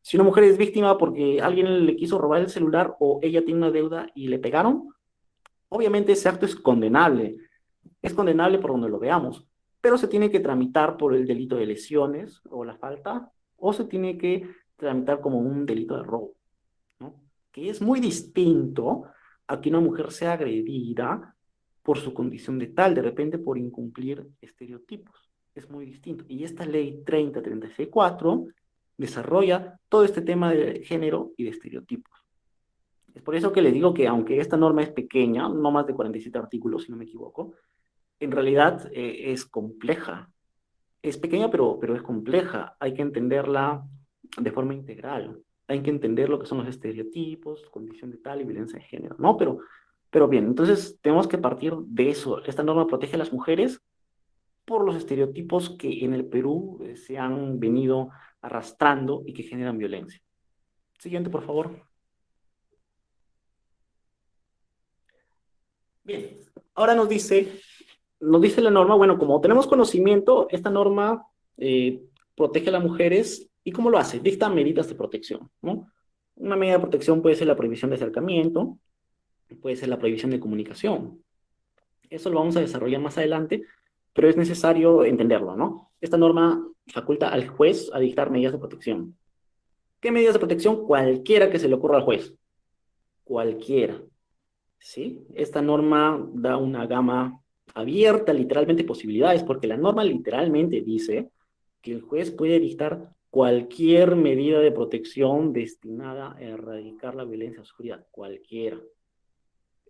si una mujer es víctima porque alguien le quiso robar el celular o ella tiene una deuda y le pegaron, obviamente ese acto es condenable. Es condenable por donde lo veamos, pero se tiene que tramitar por el delito de lesiones o la falta, o se tiene que tramitar como un delito de robo, ¿no? Que es muy distinto a que una mujer sea agredida por su condición de tal, de repente por incumplir estereotipos. Es muy distinto. Y esta ley 3036-4 desarrolla todo este tema de género y de estereotipos. Es por eso que les digo que aunque esta norma es pequeña, no más de 47 artículos, si no me equivoco, en realidad es compleja. Es pequeña, pero es compleja. Hay que entenderla de forma integral. Hay que entender lo que son los estereotipos, condición de tal y violencia de género, ¿no? Pero bien, entonces tenemos que partir de eso. Esta norma protege a las mujeres por los estereotipos que en el Perú se han venido arrastrando y que generan violencia. Siguiente, por favor. Bien, ahora nos dice la norma, bueno, como tenemos conocimiento, esta norma protege a las mujeres. ¿Y cómo lo hace? Dicta medidas de protección, ¿no? Una medida de protección puede ser la prohibición de acercamiento, puede ser la prohibición de comunicación. Eso lo vamos a desarrollar más adelante, pero es necesario entenderlo, ¿no? Esta norma faculta al juez a dictar medidas de protección. ¿Qué medidas de protección? Cualquiera que se le ocurra al juez. Cualquiera. ¿Sí? Esta norma da una gama abierta, literalmente, posibilidades, porque la norma literalmente dice que el juez puede dictar cualquier medida de protección destinada a erradicar la violencia sufrida, cualquiera.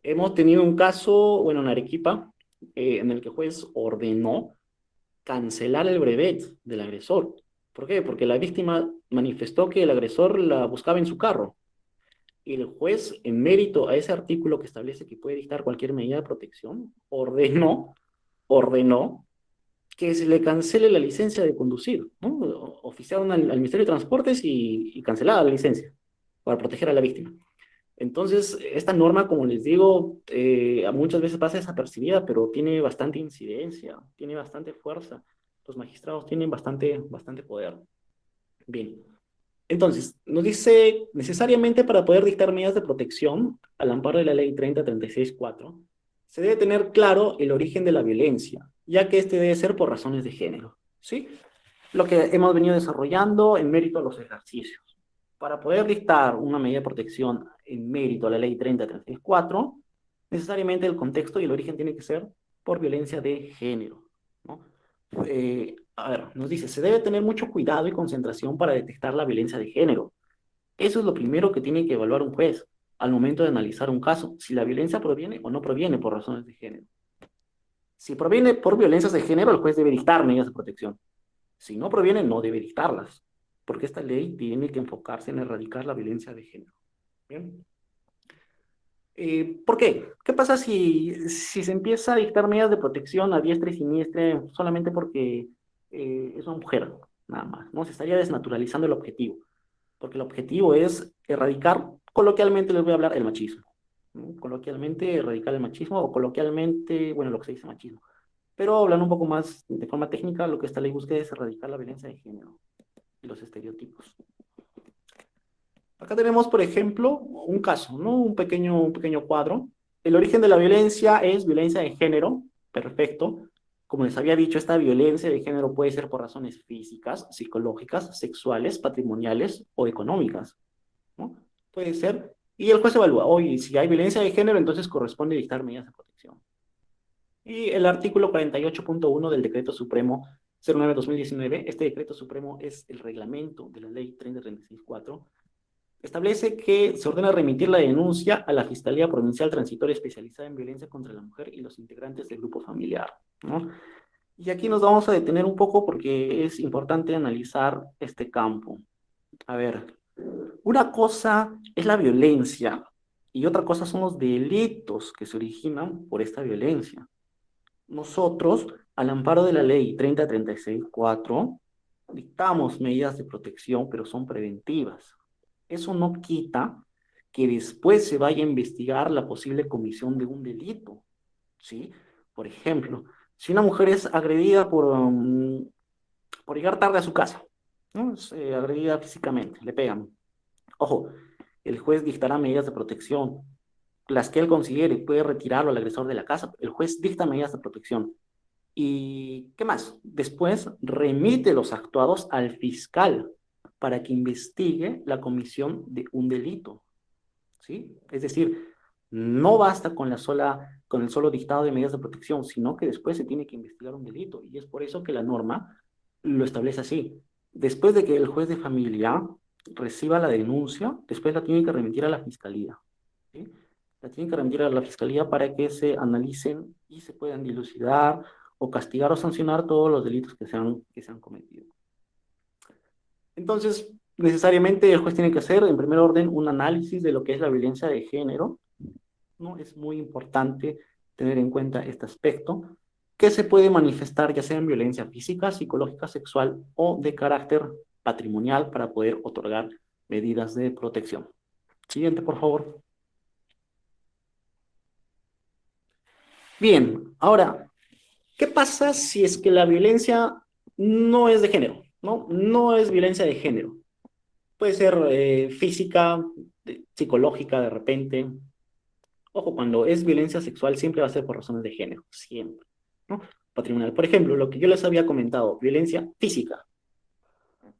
Hemos tenido un caso, bueno, en Arequipa, en el que el juez ordenó cancelar el brevet del agresor. ¿Por qué? Porque la víctima manifestó que el agresor la buscaba en su carro. Y el juez, en mérito a ese artículo que establece que puede dictar cualquier medida de protección, ordenó que se le cancele la licencia de conducir, ¿no? Oficiaron al Ministerio de Transportes y cancelada la licencia para proteger a la víctima. Entonces, esta norma, como les digo, muchas veces pasa desapercibida, pero tiene bastante incidencia, tiene bastante fuerza. Los magistrados tienen bastante poder. Bien. Entonces, nos dice, necesariamente para poder dictar medidas de protección, al amparo de la ley 3036-4, se debe tener claro el origen de la violencia, ya que este debe ser por razones de género, ¿sí? lo que hemos venido desarrollando en mérito a los ejercicios. Para poder dictar una medida de protección en mérito a la ley 3034, necesariamente el contexto y el origen tiene que ser por violencia de género, ¿no? A ver, nos dice, se debe tener mucho cuidado y concentración para detectar la violencia de género. Eso es lo primero que tiene que evaluar un juez al momento de analizar un caso, si la violencia proviene o no proviene por razones de género. Si proviene por violencias de género, el juez debe dictar medidas de protección. Si no proviene, no debe dictarlas, porque esta ley tiene que enfocarse en erradicar la violencia de género. ¿Bien? ¿Por qué? ¿Qué pasa si se empieza a dictar medidas de protección a diestra y siniestra solamente porque es una mujer, nada más? ¿No? Se estaría desnaturalizando el objetivo, porque el objetivo es erradicar, coloquialmente les voy a hablar, el machismo, ¿no? Coloquialmente erradicar el machismo, o coloquialmente, bueno, lo que se dice machismo. Pero hablando un poco más de forma técnica, lo que esta ley busca es erradicar la violencia de género y los estereotipos. Acá tenemos, por ejemplo, un caso, ¿no? Un pequeño cuadro. El origen de la violencia es violencia de género, perfecto. Como les había dicho, esta violencia de género puede ser por razones físicas, psicológicas, sexuales, patrimoniales o económicas, ¿no? Puede ser. Y el juez evalúa, oye, si hay violencia de género, entonces corresponde dictar medidas de protección. Y el artículo 48.1 del Decreto Supremo 09/2019, este Decreto Supremo es el reglamento de la Ley 3036-4, establece que se ordena remitir la denuncia a la Fiscalía Provincial Transitoria Especializada en Violencia contra la Mujer y los integrantes del grupo familiar, ¿no? Y aquí nos vamos a detener un poco porque es importante analizar este campo. A ver, una cosa es la violencia y otra cosa son los delitos que se originan por esta violencia. Nosotros, al amparo de la ley 3036-4, dictamos medidas de protección, pero son preventivas. Eso no quita que después se vaya a investigar la posible comisión de un delito, ¿sí? Por ejemplo, si una mujer es agredida por llegar tarde a su casa, ¿no? Es, agredida físicamente, le pegan. Ojo, el juez dictará medidas de protección, las que él considere, puede retirarlo al agresor de la casa, el juez dicta medidas de protección. ¿Y qué más? Después remite los actuados al fiscal para que investigue la comisión de un delito, ¿sí? Es decir, no basta con el solo dictado de medidas de protección, sino que después se tiene que investigar un delito. Y es por eso que la norma lo establece así. Después de que el juez de familia reciba la denuncia, después la tiene que remitir a la fiscalía, ¿sí? La tienen que remitir a la fiscalía para que se analicen y se puedan dilucidar o castigar o sancionar todos los delitos que se han cometido. Entonces, necesariamente el juez tiene que hacer, en primer orden, un análisis de lo que es la violencia de género, ¿no? Es muy importante tener en cuenta este aspecto, que se puede manifestar ya sea en violencia física, psicológica, sexual o de carácter patrimonial para poder otorgar medidas de protección. Siguiente, por favor. Bien, ahora, ¿qué pasa si es que la violencia no es de género? ¿No? No es violencia de género. Puede ser física, psicológica de repente. Ojo, cuando es violencia sexual siempre va a ser por razones de género, siempre, ¿no? Patrimonial. Por ejemplo, lo que yo les había comentado, violencia física,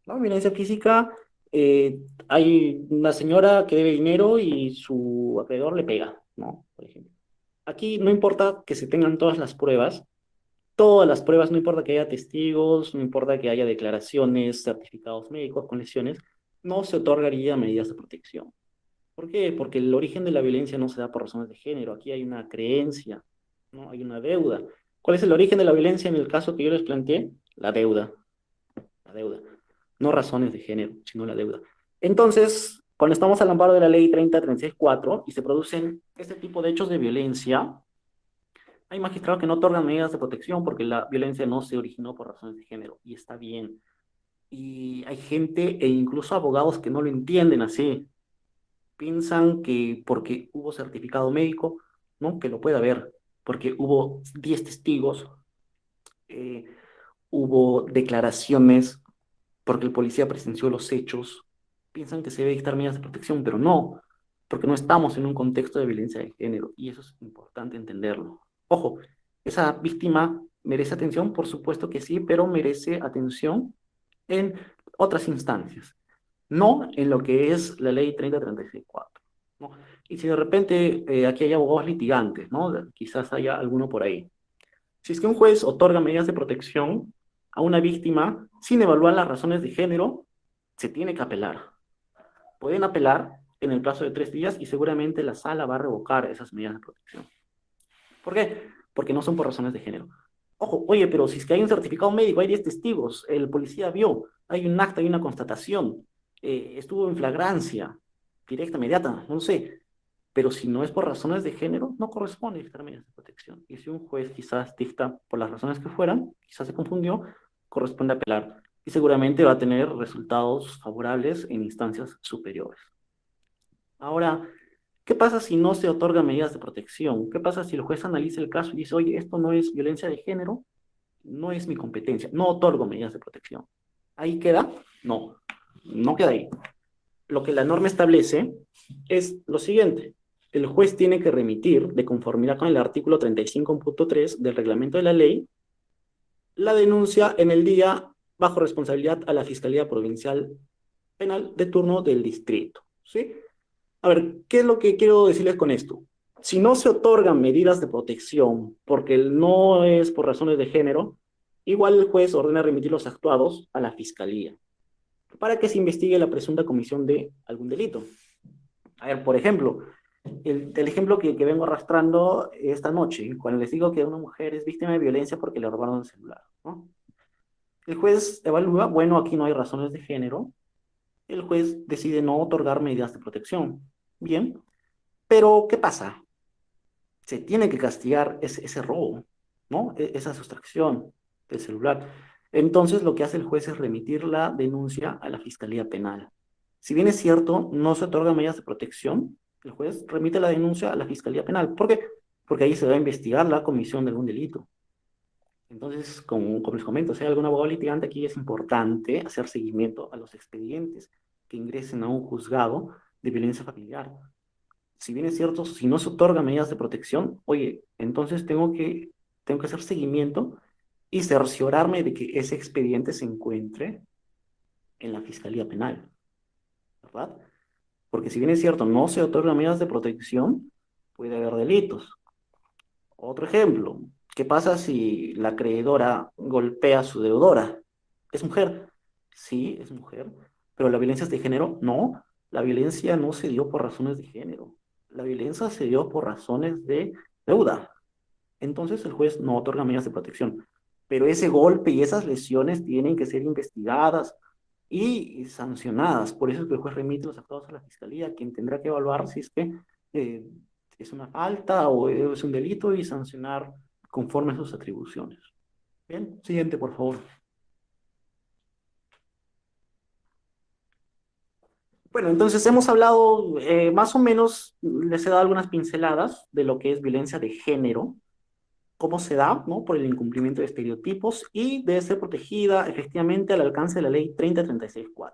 ¿no? Violencia física, hay una señora que debe dinero y su acreedor le pega, ¿no? Por ejemplo. Aquí no importa que se tengan todas las pruebas, no importa que haya testigos, no importa que haya declaraciones, certificados médicos con lesiones, no se otorgaría medidas de protección. ¿Por qué? Porque el origen de la violencia no se da por razones de género, aquí hay una creencia, ¿no? Hay una deuda. ¿Cuál es el origen de la violencia en el caso que yo les planteé? La deuda. No razones de género, sino la deuda. Entonces, cuando estamos al amparo de la ley 3036-4 y se producen este tipo de hechos de violencia, hay magistrados que no otorgan medidas de protección porque la violencia no se originó por razones de género y está bien. Y hay gente e incluso abogados que no lo entienden así. Piensan que porque hubo certificado médico, ¿no? Que lo puede haber, porque hubo 10 testigos, eh, hubo declaraciones, porque el policía presenció los hechos. Piensan que se debe dictar medidas de protección, pero no, porque no estamos en un contexto de violencia de género y eso es importante entenderlo. Ojo, esa víctima merece atención, por supuesto que sí, pero merece atención en otras instancias, no en lo que es la ley 3036-4, ¿no? Y si de repente aquí hay abogados litigantes, ¿no? Quizás haya alguno por ahí. Si es que un juez otorga medidas de protección a una víctima sin evaluar las razones de género, se tiene que apelar. Pueden apelar en el plazo de 3 días y seguramente la sala va a revocar esas medidas de protección. ¿Por qué? Porque no son por razones de género. Ojo, oye, pero si es que hay un certificado médico, hay 10 testigos, el policía vio, hay un acta, hay una constatación, estuvo en flagrancia, directa, inmediata, no sé, pero si no es por razones de género, no corresponde dictar medidas de protección. Y si un juez quizás dicta por las razones que fueran, quizás se confundió, corresponde apelar. Y seguramente va a tener resultados favorables en instancias superiores. Ahora, ¿qué pasa si no se otorgan medidas de protección? ¿Qué pasa si el juez analiza el caso y dice, oye, esto no es violencia de género, no es mi competencia, no otorgo medidas de protección? ¿Ahí queda? No, no queda ahí. Lo que la norma establece es lo siguiente. El juez tiene que remitir, de conformidad con el artículo 35.3 del reglamento de la ley, la denuncia en el día bajo responsabilidad a la Fiscalía Provincial Penal de turno del distrito. ¿Sí? A ver, ¿qué es lo que quiero decirles con esto? Si no se otorgan medidas de protección porque no es por razones de género, igual el juez ordena remitir los actuados a la fiscalía para que se investigue la presunta comisión de algún delito. A ver, por ejemplo, el ejemplo que vengo arrastrando esta noche, cuando les digo que una mujer es víctima de violencia porque le robaron el celular, ¿no? El juez evalúa, bueno, aquí no hay razones de género, el juez decide no otorgar medidas de protección. Bien, pero ¿qué pasa? Se tiene que castigar ese robo, ¿no? Esa sustracción del celular. Entonces, lo que hace el juez es remitir la denuncia a la Fiscalía Penal. Si bien es cierto, no se otorgan medidas de protección, el juez remite la denuncia a la Fiscalía Penal. ¿Por qué? Porque ahí se va a investigar la comisión de algún delito. Entonces, como les comento, si hay algún abogado litigante, aquí es importante hacer seguimiento a los expedientes que ingresen a un juzgado de violencia familiar. Si bien es cierto, si no se otorgan medidas de protección, oye, entonces tengo que hacer seguimiento y cerciorarme de que ese expediente se encuentre en la Fiscalía Penal, ¿verdad? Porque si bien es cierto, no se otorgan medidas de protección, puede haber delitos. Otro ejemplo, ¿qué pasa si la acreedora golpea a su deudora? ¿Es mujer? Sí, es mujer. ¿Pero la violencia es de género? No, la violencia no se dio por razones de género. La violencia se dio por razones de deuda. Entonces el juez no otorga medidas de protección. Pero ese golpe y esas lesiones tienen que ser investigadas y sancionadas. Por eso es que el juez remite los actuados a la fiscalía, quien tendrá que evaluar si es que eh, es una falta o es un delito y sancionar conforme a sus atribuciones. Bien, siguiente, por favor. Bueno, entonces hemos hablado más o menos, les he dado algunas pinceladas de lo que es violencia de género, cómo se da, ¿no? Por el incumplimiento de estereotipos y debe ser protegida efectivamente al alcance de la ley 3036-4.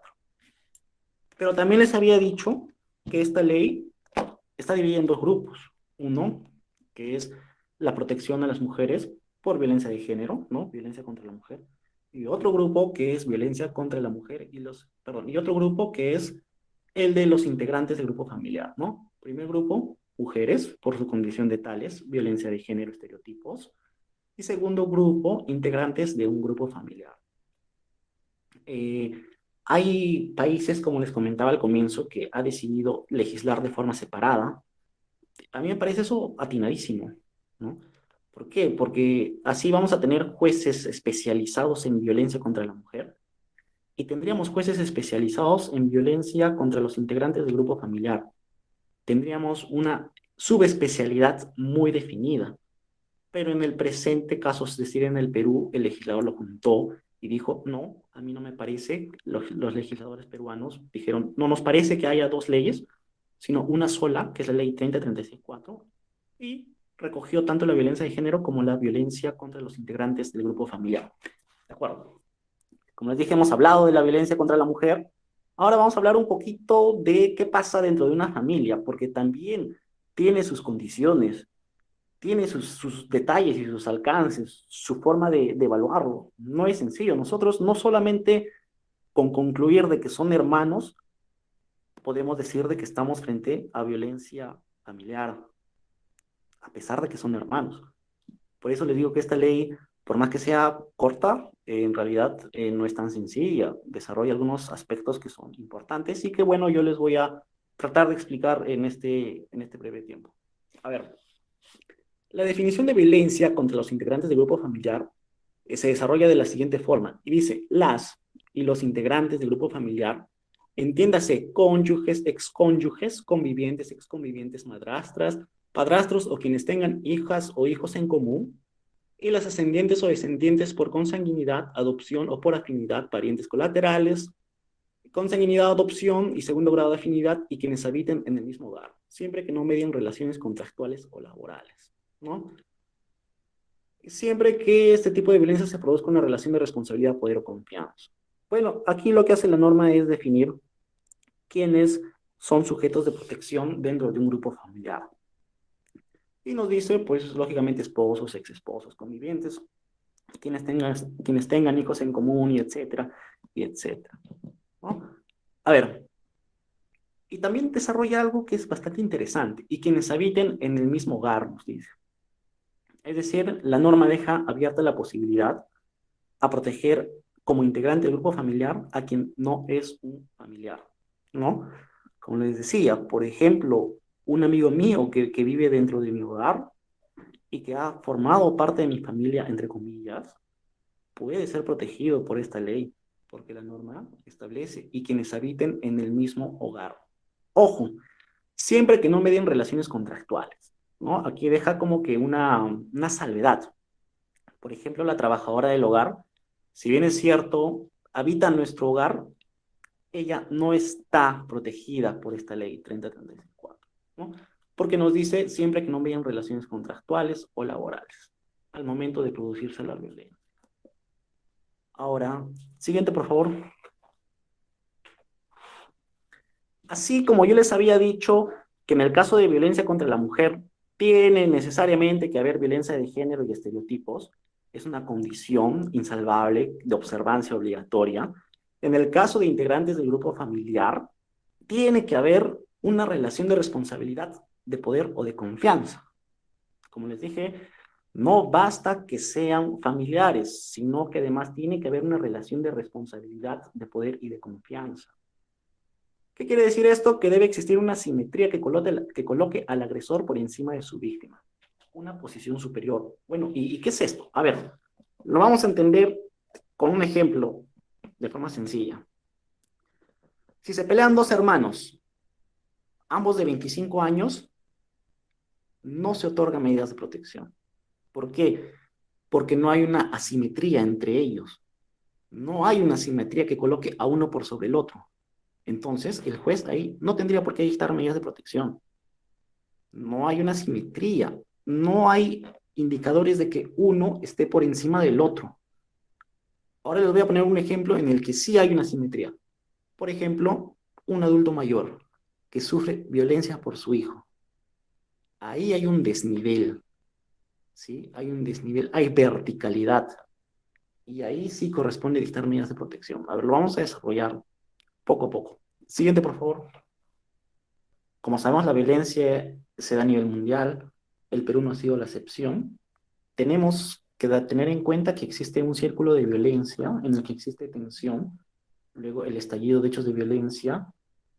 Pero también les había dicho que esta ley está dividida en dos grupos. Uno, que es la protección a las mujeres por violencia de género, ¿no? Violencia contra la mujer. Y otro grupo que es violencia contra la mujer y otro grupo que es el de los integrantes del grupo familiar, ¿no? Primer grupo, mujeres, por su condición de tales, violencia de género, estereotipos. Y segundo grupo, integrantes de un grupo familiar. Eh, Hay países, como les comentaba al comienzo, que ha decidido legislar de forma separada. A mí me parece eso atinadísimo, ¿no? ¿Por qué? Porque así vamos a tener jueces especializados en violencia contra la mujer y tendríamos jueces especializados en violencia contra los integrantes del grupo familiar. Tendríamos una subespecialidad muy definida, pero en el presente caso, es decir, en el Perú, el legislador lo juntó y dijo, no, a mí no me parece, los legisladores peruanos dijeron, no nos parece que haya dos leyes, sino una sola, que es la ley 3036-4, y recogió tanto la violencia de género como la violencia contra los integrantes del grupo familiar. ¿De acuerdo? Como les dije, hemos hablado de la violencia contra la mujer. Ahora vamos a hablar un poquito de qué pasa dentro de una familia, porque también tiene sus condiciones, tiene sus detalles y sus alcances, su forma de evaluarlo. No es sencillo. Nosotros no solamente con concluir de que son hermanos, podemos decir de que estamos frente a violencia familiar, a pesar de que son hermanos. Por eso les digo que esta ley, por más que sea corta, en realidad no es tan sencilla, desarrolla algunos aspectos que son importantes y que, bueno, yo les voy a tratar de explicar en este breve tiempo. A ver, la definición de violencia contra los integrantes del grupo familiar se desarrolla de la siguiente forma, y dice, las y los integrantes del grupo familiar, entiéndase cónyuges, excónyuges, convivientes, exconvivientes, madrastras, padrastros o quienes tengan hijas o hijos en común, y las ascendientes o descendientes por consanguinidad, adopción o por afinidad, parientes colaterales, consanguinidad, adopción y segundo grado de afinidad, y quienes habiten en el mismo hogar, siempre que no medien relaciones contractuales o laborales, ¿no? Siempre que este tipo de violencia se produzca una relación de responsabilidad, poder o confianza. Bueno, aquí lo que hace la norma es definir quiénes son sujetos de protección dentro de un grupo familiar. Y nos dice, pues, lógicamente, esposos, exesposos, convivientes, quienes tengan hijos en común, y etcétera, ¿no? A ver, y también desarrolla algo que es bastante interesante, y quienes habiten en el mismo hogar, nos dice. Es decir, la norma deja abierta la posibilidad a proteger como integrante del grupo familiar a quien no es un familiar, ¿no? Como les decía, por ejemplo, un amigo mío que vive dentro de mi hogar y que ha formado parte de mi familia, entre comillas, puede ser protegido por esta ley, porque la norma establece y quienes habiten en el mismo hogar. Ojo, siempre que no medien relaciones contractuales, ¿no? Aquí deja como que una salvedad. Por ejemplo, la trabajadora del hogar, si bien es cierto, habita en nuestro hogar, ella no está protegida por esta ley 3034, ¿no? Porque nos dice siempre que no vean relaciones contractuales o laborales al momento de producirse la violencia. Ahora, siguiente, por favor. Así como yo les había dicho que en el caso de violencia contra la mujer tiene necesariamente que haber violencia de género y estereotipos, es una condición insalvable de observancia obligatoria. En el caso de integrantes del grupo familiar, tiene que haber una relación de responsabilidad, de poder o de confianza. Como les dije, no basta que sean familiares, sino que además tiene que haber una relación de responsabilidad, de poder y de confianza. ¿Qué quiere decir esto? Que debe existir una simetría que coloque al agresor por encima de su víctima. Una posición superior. Bueno, ¿y qué es esto? A ver, lo vamos a entender con un ejemplo de forma sencilla. Si se pelean dos hermanos, ambos de 25 años, no se otorgan medidas de protección. ¿Por qué? Porque no hay una asimetría entre ellos. No hay una simetría que coloque a uno por sobre el otro. Entonces, el juez ahí no tendría por qué dictar medidas de protección. No hay una simetría. No hay indicadores de que uno esté por encima del otro. Ahora les voy a poner un ejemplo en el que sí hay una simetría. Por ejemplo, un adulto mayor que sufre violencia por su hijo. Ahí hay un desnivel, ¿sí? Hay un desnivel, hay verticalidad. Y ahí sí corresponde dictar medidas de protección. A ver, lo vamos a desarrollar poco a poco. Siguiente, por favor. Como sabemos, la violencia se da a nivel mundial. El Perú no ha sido la excepción. Tenemos que tener en cuenta que existe un círculo de violencia en el que existe tensión, luego el estallido de hechos de violencia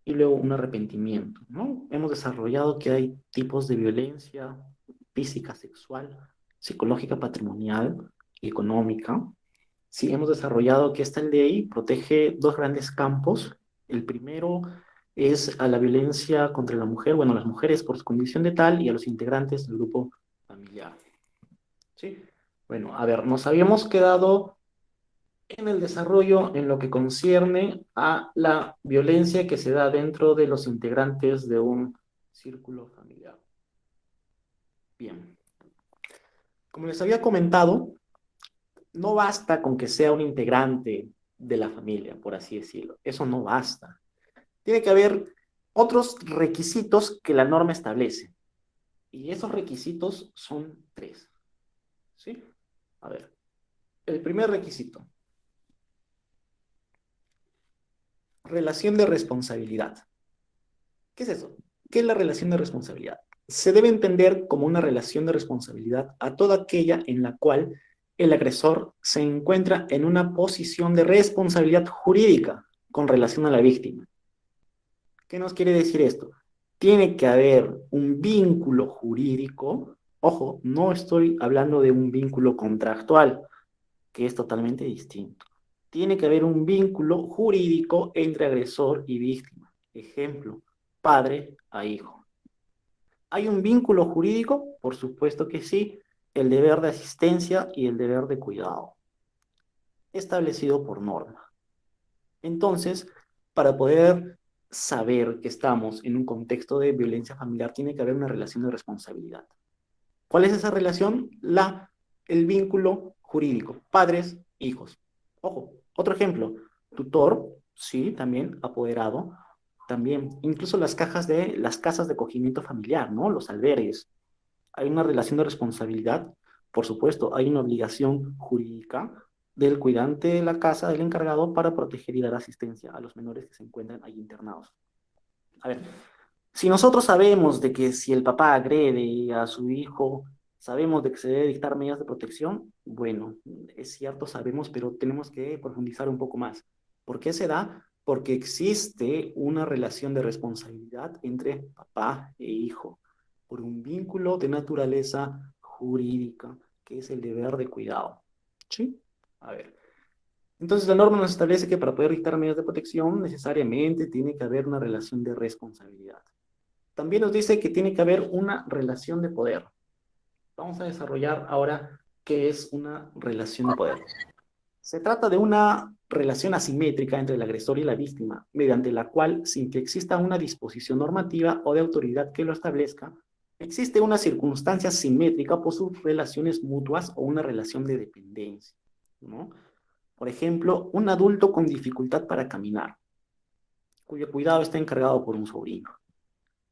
y luego un arrepentimiento, ¿no? Hemos desarrollado que hay tipos de violencia física, sexual, psicológica, patrimonial y económica. Sí, hemos desarrollado que esta ley protege dos grandes campos. El primero es a la violencia contra la mujer, bueno, las mujeres por su condición de tal y a los integrantes del grupo familiar. ¿Sí? Bueno, a ver, nos habíamos quedado en el desarrollo en lo que concierne a la violencia que se da dentro de los integrantes de un círculo familiar. Bien. Como les había comentado, no basta con que sea un integrante de la familia, por así decirlo. Eso no basta. Tiene que haber otros requisitos que la norma establece. Y esos requisitos son tres. ¿Sí? A ver, el primer requisito. Relación de responsabilidad. ¿Qué es eso? ¿Qué es la relación de responsabilidad? Se debe entender como una relación de responsabilidad a toda aquella en la cual el agresor se encuentra en una posición de responsabilidad jurídica con relación a la víctima. ¿Qué nos quiere decir esto? Tiene que haber un vínculo jurídico. Ojo, no estoy hablando de un vínculo contractual, que es totalmente distinto. Tiene que haber un vínculo jurídico entre agresor y víctima. Ejemplo, padre a hijo. ¿Hay un vínculo jurídico? Por supuesto que sí. El deber de asistencia y el deber de cuidado, establecido por norma. Entonces, para poder saber que estamos en un contexto de violencia familiar, tiene que haber una relación de responsabilidad. ¿Cuál es esa relación? El vínculo jurídico, padres, hijos. Ojo, otro ejemplo, tutor, sí, también, apoderado, también, incluso las casas de acogimiento familiar, ¿no? Los albergues. Hay una relación de responsabilidad, por supuesto, hay una obligación jurídica del cuidante de la casa, del encargado, para proteger y dar asistencia a los menores que se encuentran ahí internados. A ver, si nosotros sabemos de que si el papá agrede a su hijo, sabemos de que se debe dictar medidas de protección, bueno, es cierto, sabemos, pero tenemos que profundizar un poco más. ¿Por qué se da? Porque existe una relación de responsabilidad entre papá e hijo, por un vínculo de naturaleza jurídica, que es el deber de cuidado. ¿Sí? A ver. Entonces la norma nos establece que para poder dictar medidas de protección necesariamente tiene que haber una relación de responsabilidad. También nos dice que tiene que haber una relación de poder. Vamos a desarrollar ahora qué es una relación de poder. Se trata de una relación asimétrica entre el agresor y la víctima, mediante la cual, sin que exista una disposición normativa o de autoridad que lo establezca, existe una circunstancia simétrica por sus relaciones mutuas o una relación de dependencia, ¿no? Por ejemplo, un adulto con dificultad para caminar, cuyo cuidado está encargado por un sobrino.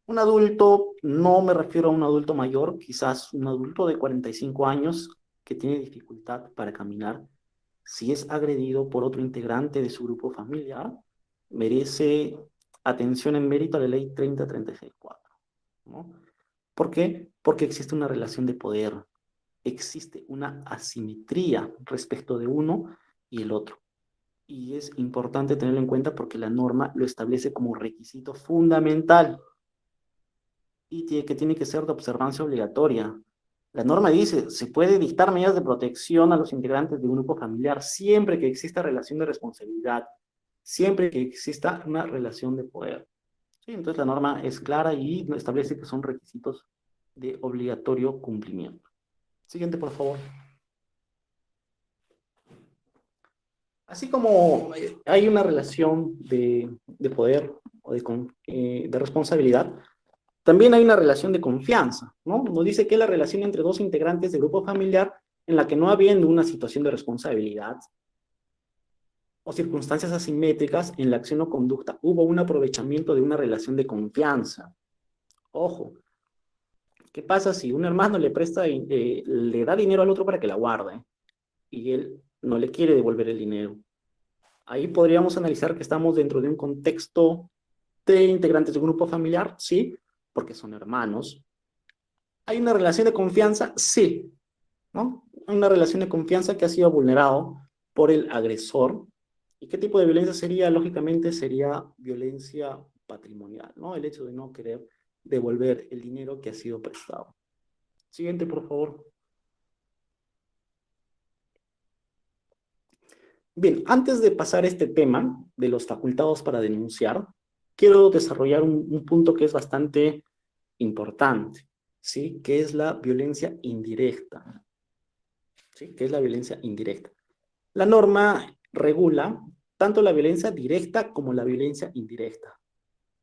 Un adulto, no me refiero a un adulto mayor, quizás un adulto de 45 años que tiene dificultad para caminar, si es agredido por otro integrante de su grupo familiar, merece atención en mérito a la ley 3036-4, ¿no? ¿Por qué? Porque existe una relación de poder, existe una asimetría respecto de uno y el otro. Y es importante tenerlo en cuenta porque la norma lo establece como requisito fundamental y que tiene que ser de observancia obligatoria. La norma dice, se puede dictar medidas de protección a los integrantes de un grupo familiar siempre que exista relación de responsabilidad, siempre que exista una relación de poder. Sí, entonces la norma es clara y establece que son requisitos de obligatorio cumplimiento. Siguiente, por favor. Así como hay una relación de poder o de responsabilidad, también hay una relación de confianza, ¿no? Nos dice que es la relación entre dos integrantes del grupo familiar en la que no habiendo una situación de responsabilidad o circunstancias asimétricas en la acción o conducta, hubo un aprovechamiento de una relación de confianza. Ojo, ¿qué pasa si un hermano le da dinero al otro para que la guarde y él no le quiere devolver el dinero? Ahí podríamos analizar que estamos dentro de un contexto de integrantes de un grupo familiar, sí, porque son hermanos. ¿Hay una relación de confianza? Sí, ¿no? Una relación de confianza que ha sido vulnerado por el agresor. ¿Y qué tipo de violencia sería? Lógicamente sería violencia patrimonial, ¿no? El hecho de no querer devolver el dinero que ha sido prestado. Siguiente, por favor. Bien, antes de pasar este tema de los facultados para denunciar, quiero desarrollar un punto que es bastante importante, ¿sí? Que es la violencia indirecta, ¿sí? Que es la violencia indirecta. La norma regula tanto la violencia directa como la violencia indirecta.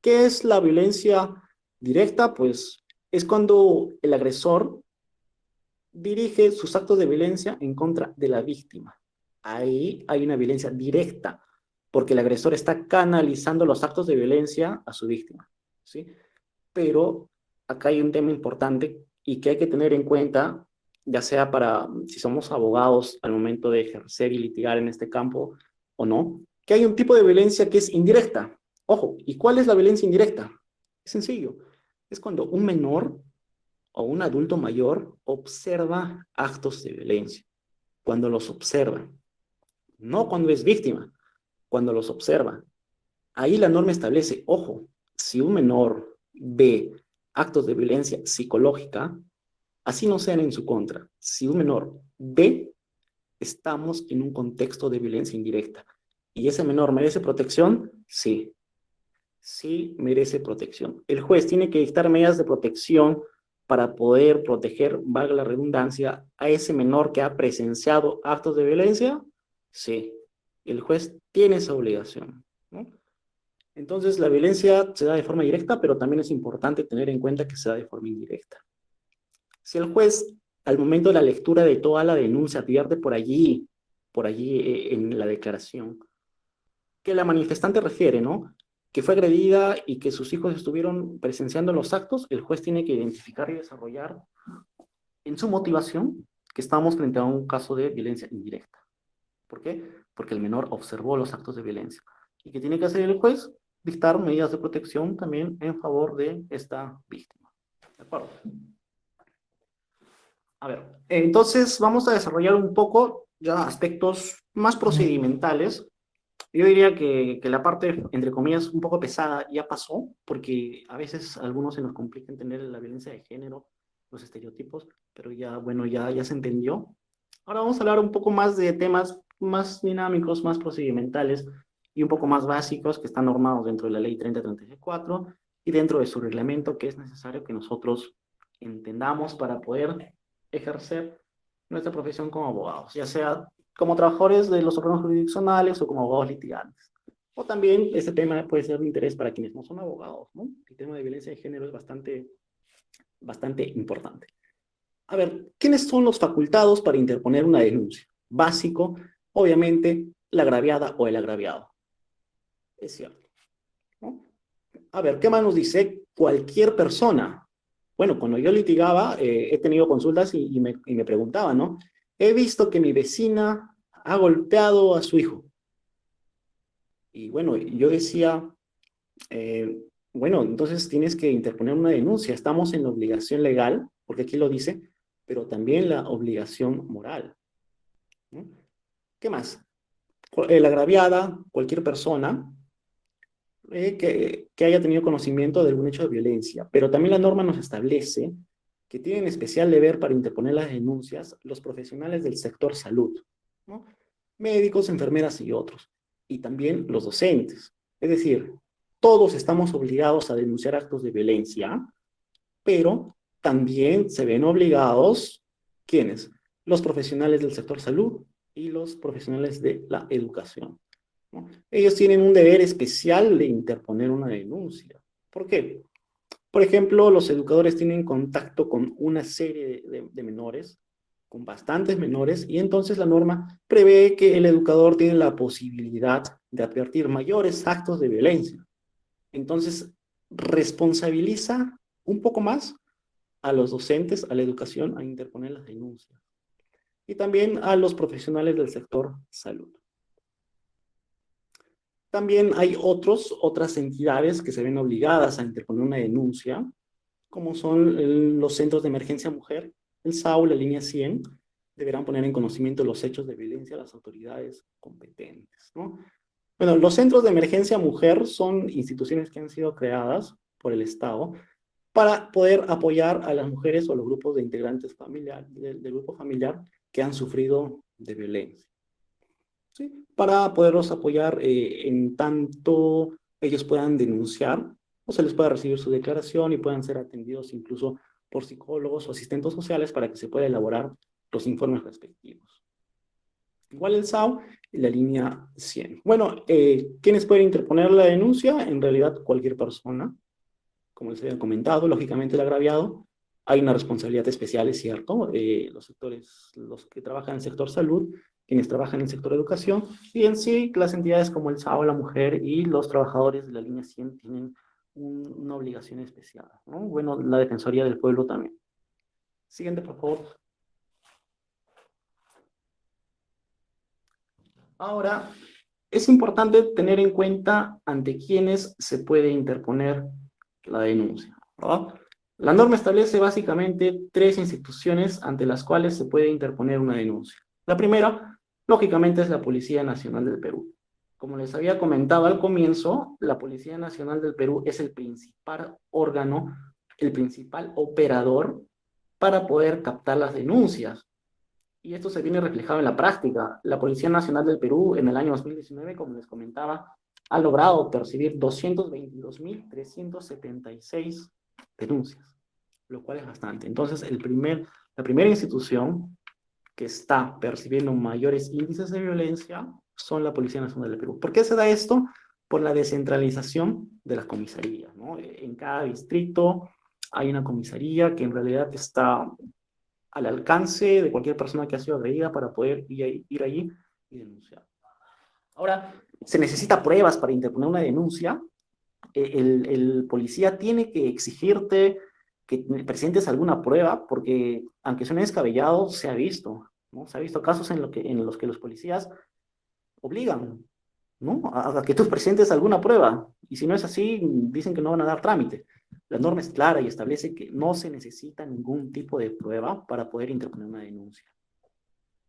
¿Qué es la violencia directa? Pues es cuando el agresor dirige sus actos de violencia en contra de la víctima. Ahí hay una violencia directa, porque el agresor está canalizando los actos de violencia a su víctima, ¿sí? Pero acá hay un tema importante y que hay que tener en cuenta, ya sea para si somos abogados al momento de ejercer y litigar en este campo o no, que hay un tipo de violencia que es indirecta. Ojo, ¿y cuál es la violencia indirecta? Es sencillo. Es cuando un menor o un adulto mayor observa actos de violencia. Cuando los observa. No cuando es víctima, cuando los observa. Ahí la norma establece, ojo, si un menor ve actos de violencia psicológica, así no sean en su contra. Si un menor ve, estamos en un contexto de violencia indirecta. ¿Y ese menor merece protección? Sí, sí merece protección. El juez tiene que dictar medidas de protección para poder proteger, valga la redundancia, a ese menor que ha presenciado actos de violencia. Sí, el juez tiene esa obligación, ¿no? Entonces, la violencia se da de forma directa, pero también es importante tener en cuenta que se da de forma indirecta. Si el juez, al momento de la lectura de toda la denuncia, advierte por allí en la declaración, que la manifestante refiere, ¿no? Que fue agredida y que sus hijos estuvieron presenciando los actos, el juez tiene que identificar y desarrollar en su motivación que estamos frente a un caso de violencia indirecta. ¿Por qué? Porque el menor observó los actos de violencia. ¿Y qué tiene que hacer el juez? Dictar medidas de protección también en favor de esta víctima. ¿De acuerdo? A ver, entonces vamos a desarrollar un poco ya aspectos más procedimentales. Yo diría que la parte, entre comillas, un poco pesada ya pasó, porque a veces a algunos se nos complica entender la violencia de género, los estereotipos, pero ya, bueno, ya se entendió. Ahora vamos a hablar un poco más de temas más dinámicos, más procedimentales y un poco más básicos que están normados dentro de la ley 3034 y dentro de su reglamento que es necesario que nosotros entendamos para poder ejercer nuestra profesión como abogados, ya sea como trabajadores de los órganos jurisdiccionales o como abogados litigantes. O también este tema puede ser de interés para quienes no son abogados, ¿no? El tema de violencia de género es bastante importante. A ver, ¿quiénes son los facultados para interponer una denuncia? Básico, obviamente, la agraviada o el agraviado. Es cierto, ¿no? A ver, ¿qué más nos dice? Cualquier persona. Bueno, cuando yo litigaba, he tenido consultas y me preguntaban, ¿no? He visto que mi vecina ha golpeado a su hijo. Y bueno, yo decía, eh, bueno, entonces tienes que interponer una denuncia. Estamos en la obligación legal, porque aquí lo dice, pero también la obligación moral, ¿no? ¿Qué más? La agraviada, cualquier persona que haya tenido conocimiento de algún hecho de violencia, pero también la norma nos establece que tienen especial deber para interponer las denuncias los profesionales del sector salud, ¿no? Médicos, enfermeras y otros, y también los docentes. Es decir, todos estamos obligados a denunciar actos de violencia, pero también se ven obligados, ¿quiénes? Los profesionales del sector salud y los profesionales de la educación, ¿no? Ellos tienen un deber especial de interponer una denuncia. ¿Por qué? Por ejemplo, los educadores tienen contacto con una serie de menores, con bastantes menores, y entonces la norma prevé que el educador tiene la posibilidad de advertir mayores actos de violencia. Entonces, responsabiliza un poco más a los docentes, a la educación, a interponer las denuncias. Y también a los profesionales del sector salud. También hay otras entidades que se ven obligadas a interponer una denuncia, como son los centros de emergencia mujer, el SAU, la línea 100, deberán poner en conocimiento los hechos de violencia a las autoridades competentes, ¿no? Bueno, los centros de emergencia mujer son instituciones que han sido creadas por el Estado para poder apoyar a las mujeres o a los grupos de integrantes del grupo familiar que han sufrido de violencia, ¿sí? Para poderlos apoyar en tanto ellos puedan denunciar o se les pueda recibir su declaración y puedan ser atendidos incluso por psicólogos o asistentes sociales para que se pueda elaborar los informes respectivos. Igual el SAU y la línea 100. Bueno, ¿quiénes pueden interponer la denuncia? En realidad cualquier persona, como les había comentado, lógicamente el agraviado. Hay una responsabilidad especial, es cierto, los que trabajan en el sector salud, quienes trabajan en el sector educación, y en sí las entidades como el SAO, la mujer y los trabajadores de la línea 100 tienen una obligación especial, ¿no? Bueno, la Defensoría del Pueblo también. Siguiente, por favor. Ahora, es importante tener en cuenta ante quiénes se puede interponer la denuncia, ¿verdad? La norma establece básicamente tres instituciones ante las cuales se puede interponer una denuncia. La primera, lógicamente, es la Policía Nacional del Perú. Como les había comentado al comienzo, la Policía Nacional del Perú es el principal órgano, el principal operador para poder captar las denuncias. Y esto se viene reflejado en la práctica. La Policía Nacional del Perú en el año 2019, como les comentaba, ha logrado percibir 222.376 denuncias, lo cual es bastante. Entonces, la primera institución que está percibiendo mayores índices de violencia son la Policía Nacional del Perú. ¿Por qué se da esto? Por la descentralización de las comisarías, ¿no? En cada distrito hay una comisaría que en realidad está al alcance de cualquier persona que ha sido agredida para poder ir allí y denunciar. Ahora, se necesita pruebas para interponer una denuncia. El policía tiene que exigirte que presentes alguna prueba, porque aunque suene descabellado, se ha visto, ¿no? Se ha visto casos en los que los policías obligan, ¿no? A que tú presentes alguna prueba, y si no es así, dicen que no van a dar trámite. La norma es clara y establece que no se necesita ningún tipo de prueba para poder interponer una denuncia.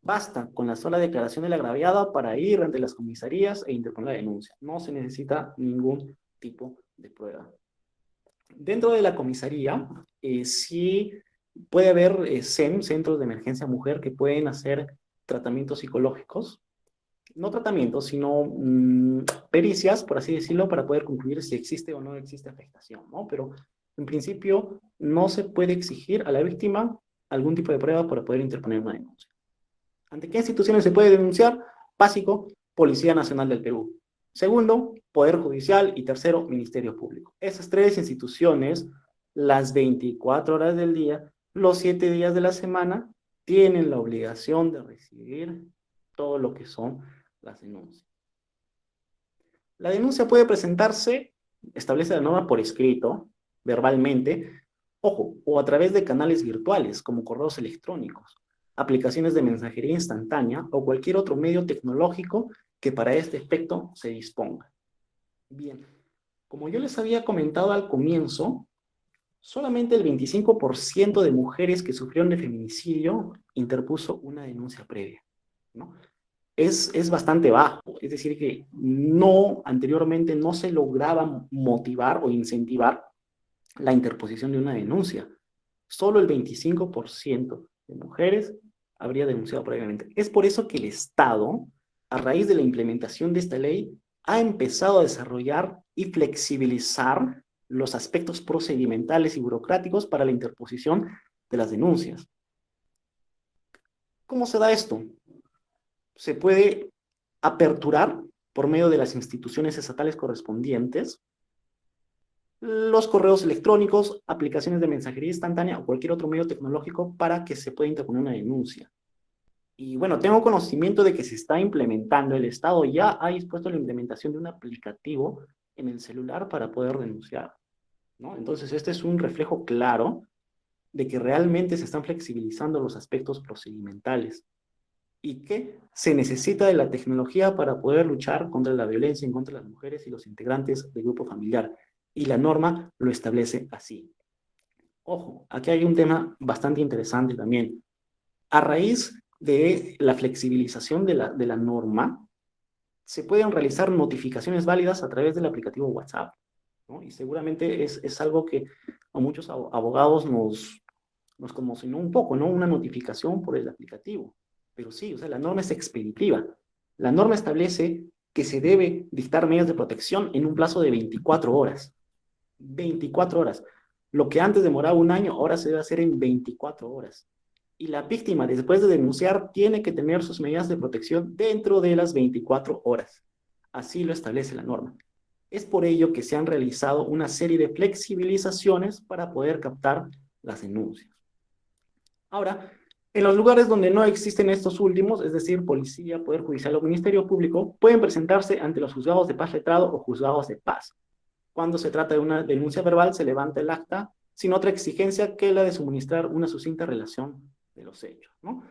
Basta con la sola declaración de la agraviada para ir ante las comisarías e interponer la denuncia. No se necesita ningún tipo de prueba. Dentro de la comisaría, sí puede haber centros de emergencia mujer, que pueden hacer tratamientos psicológicos. No tratamientos, sino pericias, por así decirlo, para poder concluir si existe o no existe afectación, ¿no? Pero en principio no se puede exigir a la víctima algún tipo de prueba para poder interponer una denuncia. ¿Ante qué instituciones se puede denunciar? Básico, Policía Nacional del Perú. Segundo, Poder Judicial. Y tercero, Ministerio Público. Esas tres instituciones, las 24 horas del día, los 7 días de la semana, tienen la obligación de recibir todo lo que son las denuncias. La denuncia puede presentarse, establece la norma por escrito, verbalmente, ojo, o a través de canales virtuales como correos electrónicos, aplicaciones de mensajería instantánea o cualquier otro medio tecnológico que para este efecto se disponga. Bien, como yo les había comentado al comienzo, solamente el 25% de mujeres que sufrieron de feminicidio interpuso una denuncia previa, ¿no? Es bastante bajo, es decir que anteriormente no se lograba motivar o incentivar la interposición de una denuncia. Solo el 25% de mujeres habría denunciado previamente. Es por eso que el Estado, a raíz de la implementación de esta ley, ha empezado a desarrollar y flexibilizar los aspectos procedimentales y burocráticos para la interposición de las denuncias. ¿Cómo se da esto? Se puede aperturar por medio de las instituciones estatales correspondientes los correos electrónicos, aplicaciones de mensajería instantánea o cualquier otro medio tecnológico para que se pueda interponer una denuncia. Y bueno, tengo conocimiento de que se está implementando, el Estado ya ha dispuesto la implementación de un aplicativo en el celular para poder denunciar, ¿no? Entonces, este es un reflejo claro de que realmente se están flexibilizando los aspectos procedimentales y que se necesita de la tecnología para poder luchar contra la violencia en contra de las mujeres y los integrantes del grupo familiar. Y la norma lo establece así. Ojo, aquí hay un tema bastante interesante también. A raíz de la flexibilización de la norma, se pueden realizar notificaciones válidas a través del aplicativo WhatsApp, ¿no? Y seguramente es algo que a muchos abogados nos conmocionó un poco, ¿no? Una notificación por el aplicativo. Pero sí, o sea, la norma es expeditiva. La norma establece que se debe dictar medidas de protección en un plazo de 24 horas. 24 horas. Lo que antes demoraba un año, ahora se debe hacer en 24 horas. Y la víctima, después de denunciar, tiene que tener sus medidas de protección dentro de las 24 horas. Así lo establece la norma. Es por ello que se han realizado una serie de flexibilizaciones para poder captar las denuncias. Ahora, en los lugares donde no existen estos últimos, es decir, policía, poder judicial o ministerio público, pueden presentarse ante los juzgados de paz letrado o juzgados de paz. Cuando se trata de una denuncia verbal, se levanta el acta sin otra exigencia que la de suministrar una sucinta relación de los hechos, ¿no?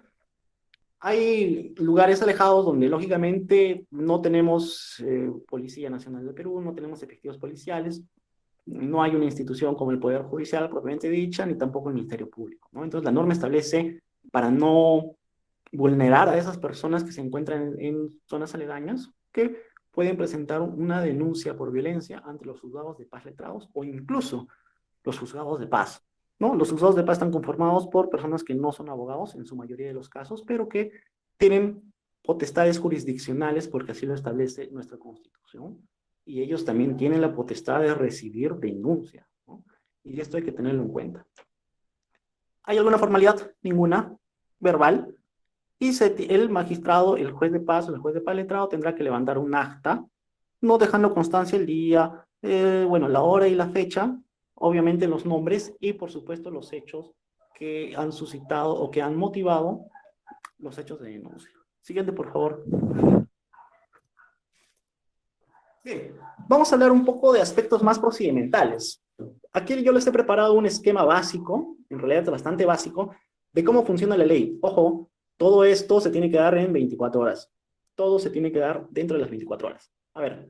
Hay lugares alejados donde lógicamente no tenemos Policía Nacional del Perú, no tenemos efectivos policiales, no hay una institución como el Poder Judicial propiamente dicha, ni tampoco el Ministerio Público, ¿no? Entonces la norma establece, para no vulnerar a esas personas que se encuentran en zonas aledañas, que pueden presentar una denuncia por violencia ante los juzgados de paz letrados o incluso los juzgados de paz, ¿no? Los juzgados de paz están conformados por personas que no son abogados en su mayoría de los casos, pero que tienen potestades jurisdiccionales porque así lo establece nuestra Constitución, y ellos también tienen la potestad de recibir denuncia, ¿no? Y esto hay que tenerlo en cuenta. ¿Hay alguna formalidad? Ninguna, verbal, y el magistrado, el juez de paz o el juez de paz letrado tendrá que levantar un acta, no dejando constancia el día, bueno, la hora y la fecha, obviamente los nombres y por supuesto los hechos que han suscitado o que han motivado los hechos de denuncia. Siguiente, por favor. Bien, vamos a hablar un poco de aspectos más procedimentales. Aquí yo les he preparado un esquema básico, en realidad bastante básico, de cómo funciona la ley. Ojo, todo esto se tiene que dar en 24 horas. Todo se tiene que dar dentro de las 24 horas. A ver,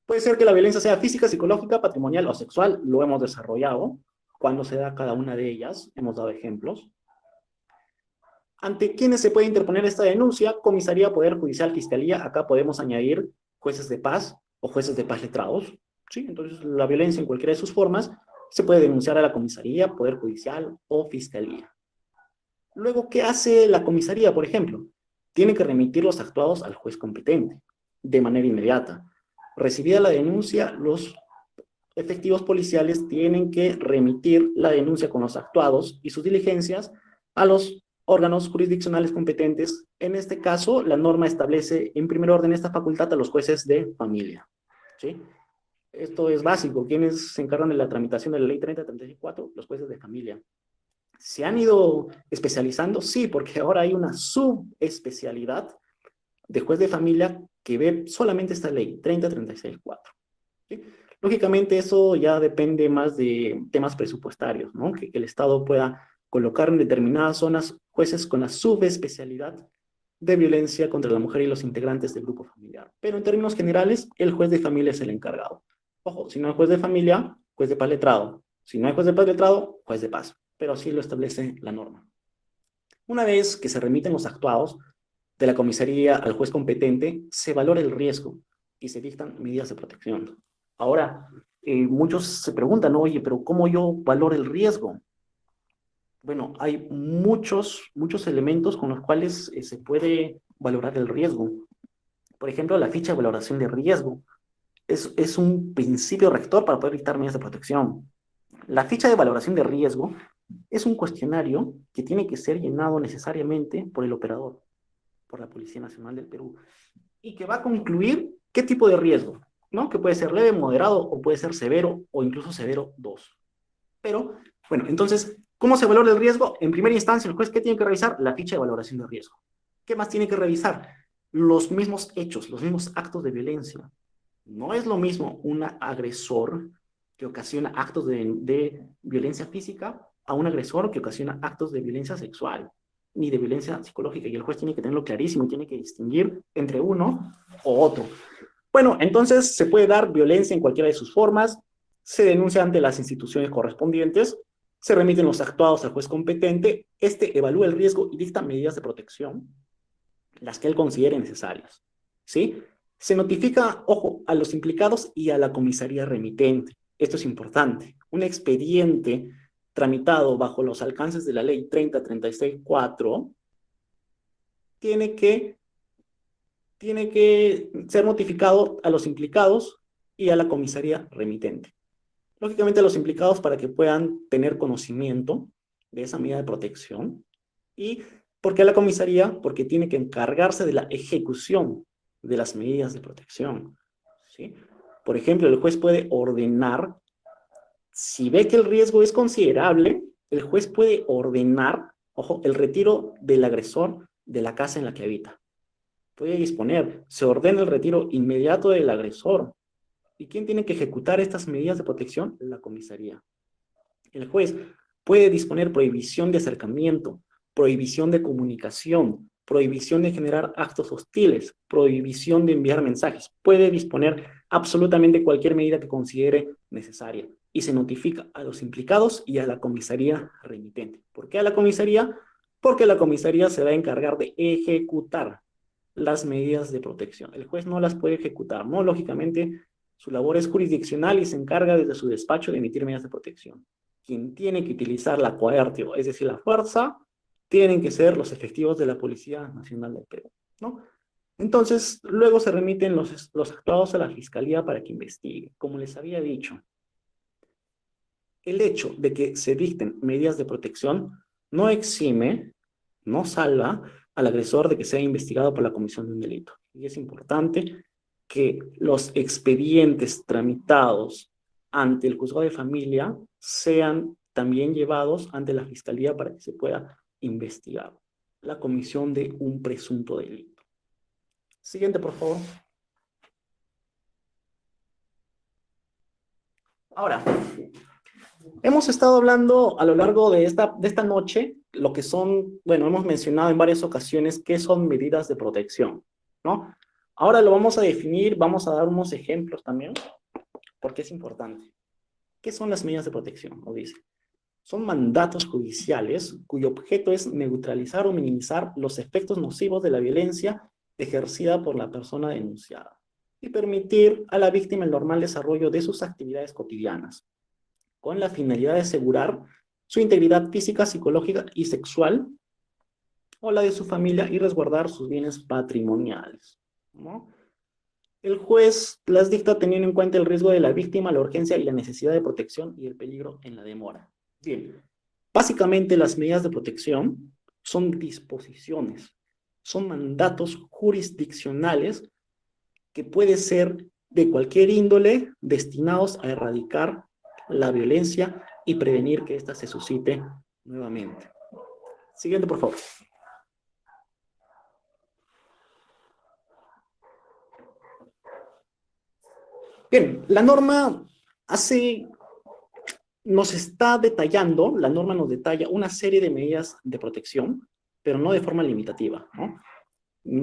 puede ser que la violencia sea física, psicológica, patrimonial o sexual. Lo hemos desarrollado. Cuando se da cada una de ellas, hemos dado ejemplos. ¿Ante quiénes se puede interponer esta denuncia? Comisaría, Poder Judicial, Fiscalía. Acá podemos añadir jueces de paz o jueces de paz letrados. ¿Sí? Entonces, la violencia en cualquiera de sus formas se puede denunciar a la comisaría, Poder Judicial o Fiscalía. Luego, ¿qué hace la comisaría, por ejemplo? Tiene que remitir los actuados al juez competente de manera inmediata. Recibida la denuncia, los efectivos policiales tienen que remitir la denuncia con los actuados y sus diligencias a los órganos jurisdiccionales competentes. En este caso, la norma establece en primer orden esta facultad a los jueces de familia. ¿Sí? Esto es básico. ¿Quiénes se encargan de la tramitación de la ley 3034? Los jueces de familia. ¿Se han ido especializando? Sí, porque ahora hay una subespecialidad de juez de familia que ve solamente esta ley, 3036-4. ¿Sí? Lógicamente eso ya depende más de temas presupuestarios, ¿no? Que el Estado pueda colocar en determinadas zonas jueces con la subespecialidad de violencia contra la mujer y los integrantes del grupo familiar. Pero en términos generales, el juez de familia es el encargado. Ojo, si no hay juez de familia, juez de paz letrado. Si no hay juez de paz letrado, juez de paz. Pero así lo establece la norma. Una vez que se remiten los actuados de la comisaría al juez competente, se valora el riesgo y se dictan medidas de protección. Ahora, muchos se preguntan, oye, pero ¿cómo yo valoro el riesgo? Bueno, hay muchos elementos con los cuales se puede valorar el riesgo. Por ejemplo, la ficha de valoración de riesgo es un principio rector para poder dictar medidas de protección. La ficha de valoración de riesgo es un cuestionario que tiene que ser llenado necesariamente por el operador, por la Policía Nacional del Perú, y que va a concluir qué tipo de riesgo, ¿no? Que puede ser leve, moderado, o puede ser severo, o incluso severo 2. Pero, bueno, entonces, ¿cómo se valora el riesgo? En primera instancia, el juez, ¿qué tiene que revisar? La ficha de valoración de riesgo. ¿Qué más tiene que revisar? Los mismos hechos, los mismos actos de violencia. No es lo mismo un agresor que ocasiona actos de violencia física a un agresor que ocasiona actos de violencia sexual ni de violencia psicológica, y el juez tiene que tenerlo clarísimo y tiene que distinguir entre uno o otro. Bueno, entonces se puede dar violencia en cualquiera de sus formas, se denuncia ante las instituciones correspondientes, se remiten los actuados al juez competente, este evalúa el riesgo y dicta medidas de protección, las que él considere necesarias, ¿sí? Se notifica, ojo, a los implicados y a la comisaría remitente. Esto es importante. Un expediente tramitado bajo los alcances de la ley 3036-4 tiene que ser notificado a los implicados y a la comisaría remitente. Lógicamente a los implicados para que puedan tener conocimiento de esa medida de protección. ¿Y por qué a la comisaría? Porque tiene que encargarse de la ejecución de las medidas de protección, ¿sí? Por ejemplo, el juez puede ordenar, si ve que el riesgo es considerable, el juez puede ordenar, ojo, el retiro del agresor de la casa en la que habita. Puede disponer, se ordena el retiro inmediato del agresor. ¿Y quién tiene que ejecutar estas medidas de protección? La comisaría. El juez puede disponer prohibición de acercamiento, prohibición de comunicación, prohibición de generar actos hostiles, prohibición de enviar mensajes. Puede disponer absolutamente cualquier medida que considere necesaria y se notifica a los implicados y a la comisaría remitente. ¿Por qué a la comisaría? Porque la comisaría se va a encargar de ejecutar las medidas de protección. El juez no las puede ejecutar, ¿no? Lógicamente, su labor es jurisdiccional y se encarga desde su despacho de emitir medidas de protección. Quien tiene que utilizar la coerción, es decir, la fuerza, tienen que ser los efectivos de la Policía Nacional del Perú, ¿no? Entonces, luego se remiten los actuados a la Fiscalía para que investigue. Como les había dicho, el hecho de que se dicten medidas de protección no exime, no salva al agresor de que sea investigado por la comisión de un delito. Y es importante que los expedientes tramitados ante el juzgado de familia sean también llevados ante la Fiscalía para que se pueda investigar la comisión de un presunto delito. Siguiente, por favor. Ahora, hemos estado hablando a lo largo de esta noche, lo que son, bueno, hemos mencionado en varias ocasiones qué son medidas de protección, ¿no? Ahora lo vamos a definir, vamos a dar unos ejemplos también, porque es importante. ¿Qué son las medidas de protección? Nos dice. Son mandatos judiciales cuyo objeto es neutralizar o minimizar los efectos nocivos de la violencia ejercida por la persona denunciada y permitir a la víctima el normal desarrollo de sus actividades cotidianas, con la finalidad de asegurar su integridad física, psicológica y sexual, o la de su familia, y resguardar sus bienes patrimoniales, ¿no? El juez las dicta teniendo en cuenta el riesgo de la víctima, la urgencia y la necesidad de protección y el peligro en la demora. Bien, básicamente las medidas de protección son disposiciones, son mandatos jurisdiccionales que pueden ser de cualquier índole destinados a erradicar la violencia y prevenir que ésta se suscite nuevamente. Siguiente, por favor. Bien, la norma nos está detallando, la norma nos detalla una serie de medidas de protección, pero no de forma limitativa, ¿no?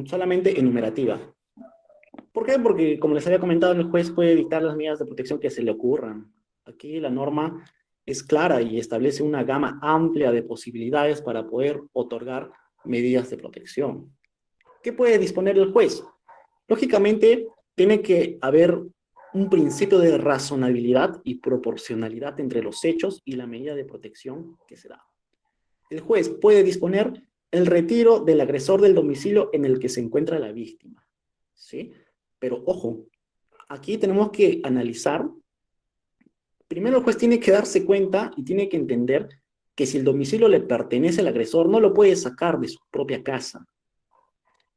Solamente enumerativa. ¿Por qué? Porque, como les había comentado, el juez puede dictar las medidas de protección que se le ocurran. Aquí la norma es clara y establece una gama amplia de posibilidades para poder otorgar medidas de protección. ¿Qué puede disponer el juez? Lógicamente, tiene que haber un principio de razonabilidad y proporcionalidad entre los hechos y la medida de protección que se da. El juez puede disponer el retiro del agresor del domicilio en el que se encuentra la víctima, ¿sí? Pero ojo, aquí tenemos que analizar. Primero el juez tiene que darse cuenta y tiene que entender que si el domicilio le pertenece al agresor, no lo puede sacar de su propia casa.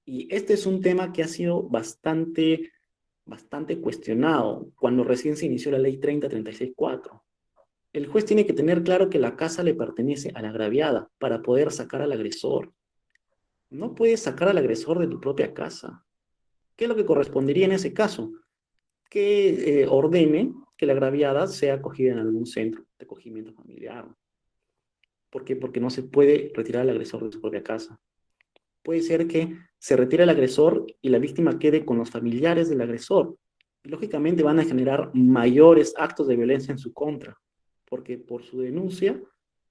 Y este es un tema que ha sido bastante cuestionado cuando recién se inició la ley 3036-4. El juez tiene que tener claro que la casa le pertenece a la agraviada para poder sacar al agresor. No puedes sacar al agresor de tu propia casa. ¿Qué es lo que correspondería en ese caso? Que ordene que la agraviada sea acogida en algún centro de acogimiento familiar. ¿Por qué? Porque no se puede retirar al agresor de su propia casa. Puede ser que se retire el agresor y la víctima quede con los familiares del agresor. Y lógicamente van a generar mayores actos de violencia en su contra, porque por su denuncia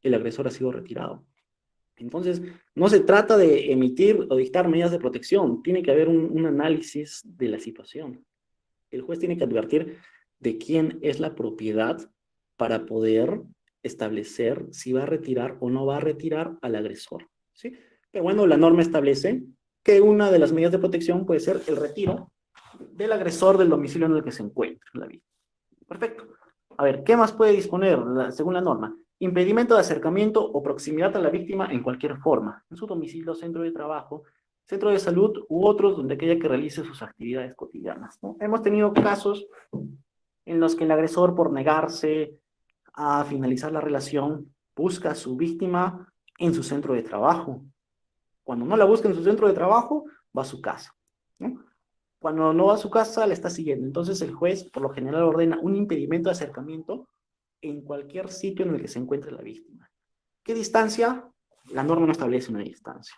el agresor ha sido retirado. Entonces, no se trata de emitir o dictar medidas de protección, tiene que haber un análisis de la situación. El juez tiene que advertir de quién es la propiedad para poder establecer si va a retirar o no va a retirar al agresor, ¿sí? Pero bueno, la norma establece que una de las medidas de protección puede ser el retiro del agresor del domicilio en el que se encuentra la víctima. Perfecto. A ver, ¿qué más puede disponer según la norma? Impedimento de acercamiento o proximidad a la víctima en cualquier forma, en su domicilio, centro de trabajo, centro de salud u otros donde aquella que realice sus actividades cotidianas, ¿no? Hemos tenido casos en los que el agresor, por negarse a finalizar la relación, busca a su víctima en su centro de trabajo. Cuando no la busca en su centro de trabajo, va a su casa, ¿no? Cuando no va a su casa, la está siguiendo. Entonces el juez, por lo general, ordena un impedimento de acercamiento en cualquier sitio en el que se encuentre la víctima. ¿Qué distancia? La norma no establece una distancia.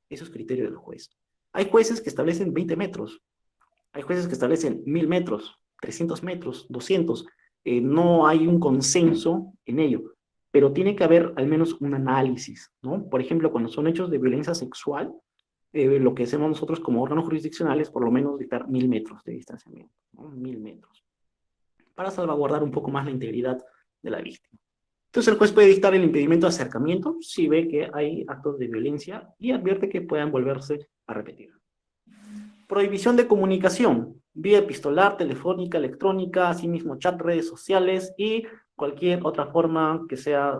Eso es criterio del juez. Hay jueces que establecen 20 metros, hay jueces que establecen 1000 metros, 300 metros, 200. No hay un consenso en ello, pero tiene que haber al menos un análisis, ¿no? Por ejemplo, cuando son hechos de violencia sexual, lo que hacemos nosotros como órganos jurisdiccionales, por lo menos dictar 1000 metros de distanciamiento, ¿no? 1000 metros, para salvaguardar un poco más la integridad de la víctima. Entonces el juez puede dictar el impedimento de acercamiento si ve que hay actos de violencia y advierte que puedan volverse a repetir. Prohibición de comunicación, vía epistolar, telefónica, electrónica, asimismo chat, redes sociales y cualquier otra forma que sea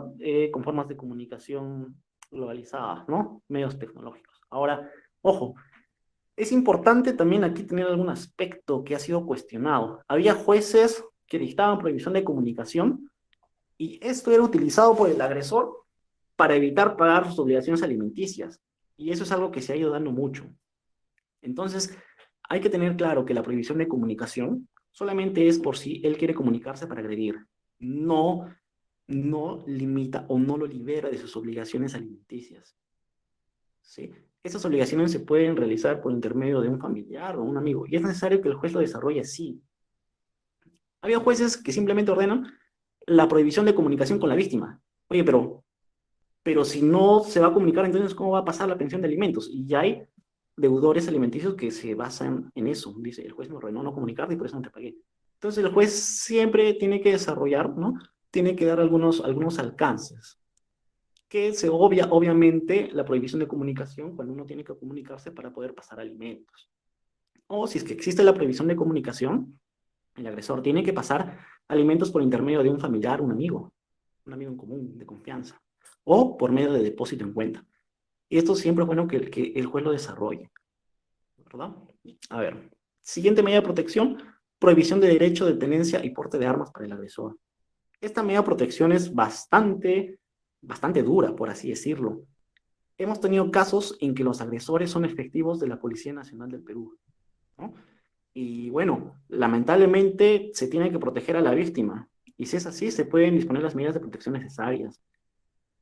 con formas de comunicación globalizadas, ¿no? Medios tecnológicos. Ahora, ojo, es importante también aquí tener algún aspecto que ha sido cuestionado. Había jueces que dictaban prohibición de comunicación y esto era utilizado por el agresor para evitar pagar sus obligaciones alimenticias. Y eso es algo que se ha ido dando mucho. Entonces, hay que tener claro que la prohibición de comunicación solamente es por si él quiere comunicarse para agredir. No, no limita o no lo libera de sus obligaciones alimenticias. ¿Sí? Esas obligaciones se pueden realizar por intermedio de un familiar o un amigo, y es necesario que el juez lo desarrolle así. Había jueces que simplemente ordenan la prohibición de comunicación con la víctima. Oye, pero si no se va a comunicar, entonces ¿cómo va a pasar la pensión de alimentos? Y ya hay deudores alimenticios que se basan en eso. Dice, el juez me ordenó no comunicarte y por eso no te pagué. Entonces el juez siempre tiene que desarrollar, ¿no? Tiene que dar algunos alcances. Que se obvia, obviamente, la prohibición de comunicación cuando uno tiene que comunicarse para poder pasar alimentos. O si es que existe la prohibición de comunicación, el agresor tiene que pasar alimentos por intermedio de un familiar, un amigo en común, de confianza, o por medio de depósito en cuenta. Y esto siempre es bueno que el juez lo desarrolle, ¿verdad? A ver, siguiente medida de protección, prohibición de derecho de tenencia y porte de armas para el agresor. Esta medida de protección es bastante dura, por así decirlo. Hemos tenido casos en que los agresores son efectivos de la Policía Nacional del Perú, ¿no? Y bueno, lamentablemente se tiene que proteger a la víctima. Y si es así, se pueden disponer las medidas de protección necesarias.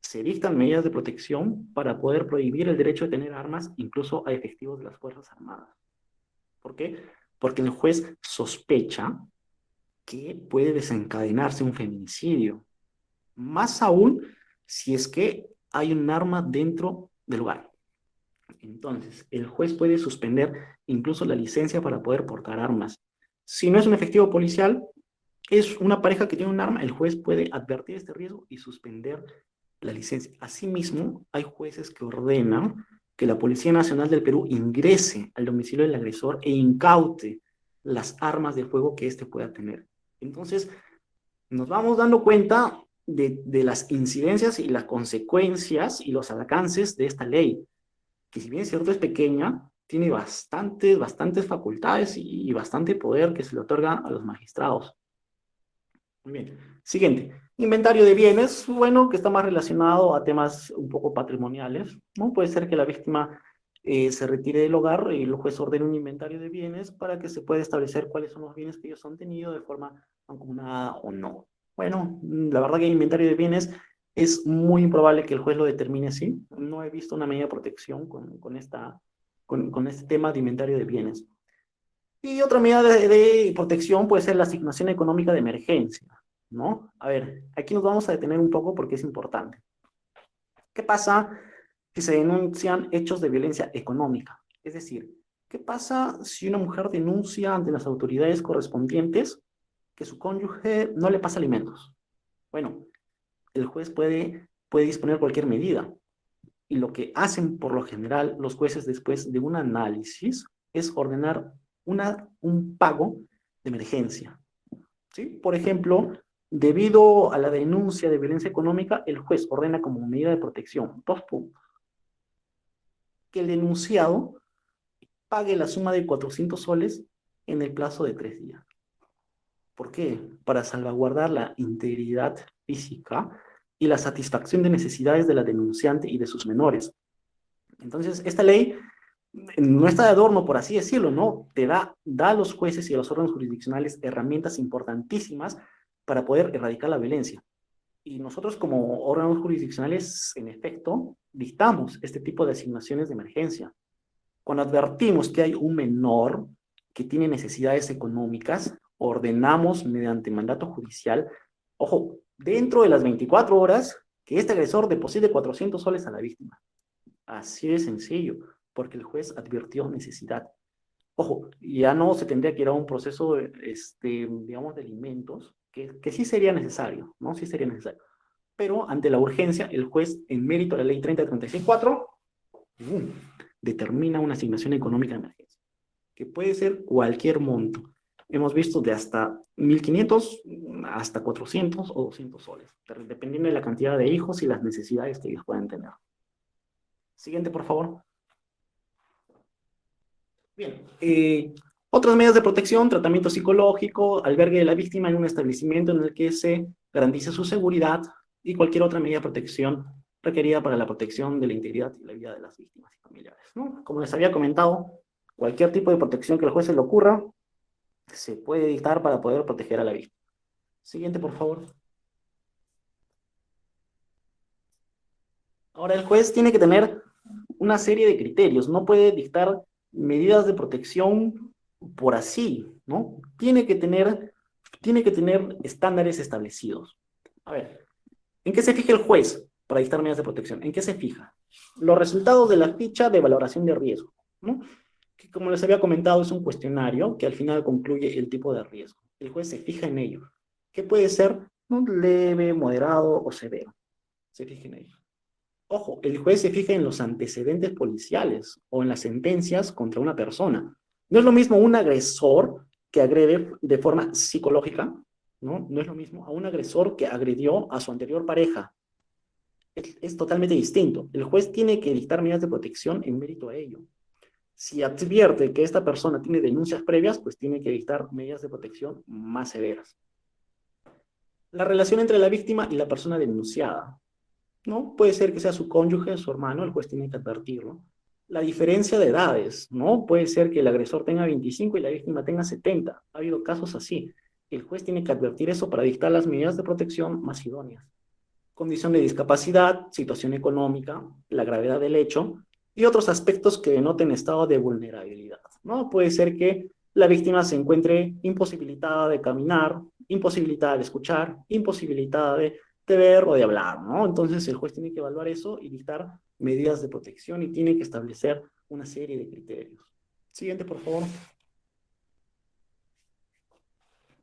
Se dictan medidas de protección para poder prohibir el derecho de tener armas incluso a efectivos de las Fuerzas Armadas. ¿Por qué? Porque el juez sospecha que puede desencadenarse un feminicidio. Más aún si es que hay un arma dentro del lugar. Entonces, el juez puede suspender incluso la licencia para poder portar armas. Si no es un efectivo policial, es una pareja que tiene un arma, el juez puede advertir este riesgo y suspender la licencia. Asimismo, hay jueces que ordenan que la Policía Nacional del Perú ingrese al domicilio del agresor e incaute las armas de fuego que éste pueda tener. Entonces, nos vamos dando cuenta de las incidencias y las consecuencias y los alcances de esta ley, que si bien es cierto es pequeña, tiene bastantes facultades y bastante poder que se le otorga a los magistrados. Muy bien. Siguiente. Inventario de bienes, bueno, que está más relacionado a temas un poco patrimoniales, ¿no? Puede ser que la víctima se retire del hogar y el juez ordene un inventario de bienes para que se pueda establecer cuáles son los bienes que ellos han tenido de forma mancomunada o no. Bueno, la verdad que el inventario de bienes es muy improbable que el juez lo determine así. No he visto una medida de protección con este tema de inventario de bienes. Y otra medida de protección puede ser la asignación económica de emergencia, ¿no? A ver, aquí nos vamos a detener un poco porque es importante. ¿Qué pasa si se denuncian hechos de violencia económica? Es decir, ¿qué pasa si una mujer denuncia ante las autoridades correspondientes que su cónyuge no le pasa alimentos? Bueno, el juez puede disponer cualquier medida. Y lo que hacen por lo general los jueces después de un análisis es ordenar un pago de emergencia, ¿sí? Por ejemplo, debido a la denuncia de violencia económica, el juez ordena como medida de protección, 2 puntos, que el denunciado pague la suma de 400 soles en el plazo de 3 días. ¿Por qué? Para salvaguardar la integridad física y la satisfacción de necesidades de la denunciante y de sus menores. Entonces, esta ley no está de adorno, por así decirlo, ¿no? Te da a los jueces y a los órganos jurisdiccionales herramientas importantísimas para poder erradicar la violencia. Y nosotros como órganos jurisdiccionales, en efecto, dictamos este tipo de asignaciones de emergencia. Cuando advertimos que hay un menor que tiene necesidades económicas, ordenamos mediante mandato judicial, ojo, dentro de las 24 horas, que este agresor deposite 400 soles a la víctima. Así de sencillo, porque el juez advirtió necesidad. Ojo, ya no se tendría que ir a un proceso, digamos, de alimentos, que sí sería necesario, ¿no? Sí sería necesario. Pero ante la urgencia, el juez, en mérito de la ley 3036-4, determina una asignación económica de emergencia, que puede ser cualquier monto. Hemos visto de hasta 1.500 hasta 400 o 200 soles, dependiendo de la cantidad de hijos y las necesidades que ellos puedan tener. Siguiente, por favor. Bien. Otras medidas de protección: tratamiento psicológico, albergue de la víctima en un establecimiento en el que se garantice su seguridad, y cualquier otra medida de protección requerida para la protección de la integridad y la vida de las víctimas y familiares, ¿no? Como les había comentado, cualquier tipo de protección que al juez se le ocurra se puede dictar para poder proteger a la víctima. Siguiente, por favor. Ahora, el juez tiene que tener una serie de criterios, no puede dictar medidas de protección por así, ¿no? Tiene que tener estándares establecidos. A ver, ¿en qué se fija el juez para dictar medidas de protección? ¿En qué se fija? Los resultados de la ficha de valoración de riesgo, ¿no? Que, como les había comentado, es un cuestionario que al final concluye el tipo de riesgo. El juez se fija en ello. ¿Qué puede ser? ¿No? Leve, moderado o severo. Se fija en ello. Ojo, el juez se fija en los antecedentes policiales o en las sentencias contra una persona. No es lo mismo un agresor que agrede de forma psicológica, ¿no? No es lo mismo a un agresor que agredió a su anterior pareja. Es totalmente distinto. El juez tiene que dictar medidas de protección en mérito a ello. Si advierte que esta persona tiene denuncias previas, pues tiene que dictar medidas de protección más severas. La relación entre la víctima y la persona denunciada, ¿no? Puede ser que sea su cónyuge, su hermano, el juez tiene que advertirlo. La diferencia de edades, ¿no? Puede ser que el agresor tenga 25 y la víctima tenga 70. Ha habido casos así. El juez tiene que advertir eso para dictar las medidas de protección más idóneas. Condición de discapacidad, situación económica, la gravedad del hecho y otros aspectos que denoten estado de vulnerabilidad, ¿no? Puede ser que la víctima se encuentre imposibilitada de caminar, imposibilitada de escuchar, imposibilitada de ver o de hablar, ¿no? Entonces el juez tiene que evaluar eso y dictar medidas de protección y tiene que establecer una serie de criterios. Siguiente, por favor.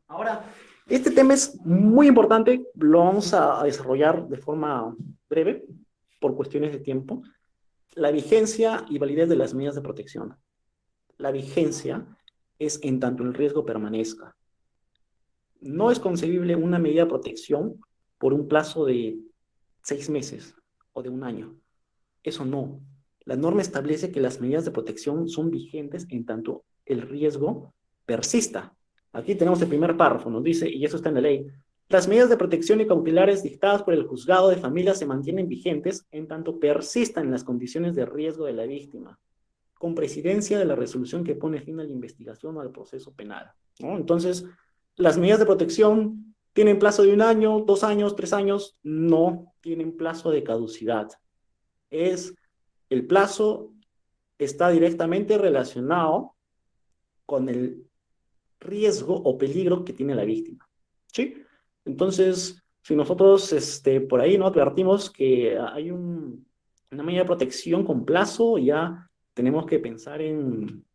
Ahora, este tema es muy importante, lo vamos a desarrollar de forma breve, por cuestiones de tiempo. La vigencia y validez de las medidas de protección. La vigencia es en tanto el riesgo permanezca. No es concebible una medida de protección por un plazo de 6 meses o de un año. Eso no. La norma establece que las medidas de protección son vigentes en tanto el riesgo persista. Aquí tenemos el primer párrafo, nos dice, y eso está en la ley: las medidas de protección y cautelares dictadas por el juzgado de familia se mantienen vigentes en tanto persistan las condiciones de riesgo de la víctima, con presidencia de la resolución que pone fin a la investigación o al proceso penal, ¿no? Entonces, las medidas de protección tienen plazo de 1 año, 2 años, 3 años, no tienen plazo de caducidad. El plazo está directamente relacionado con el riesgo o peligro que tiene la víctima, ¿sí? Entonces, si nosotros por ahí no advertimos que hay una medida de protección con plazo, ya tenemos que pensar en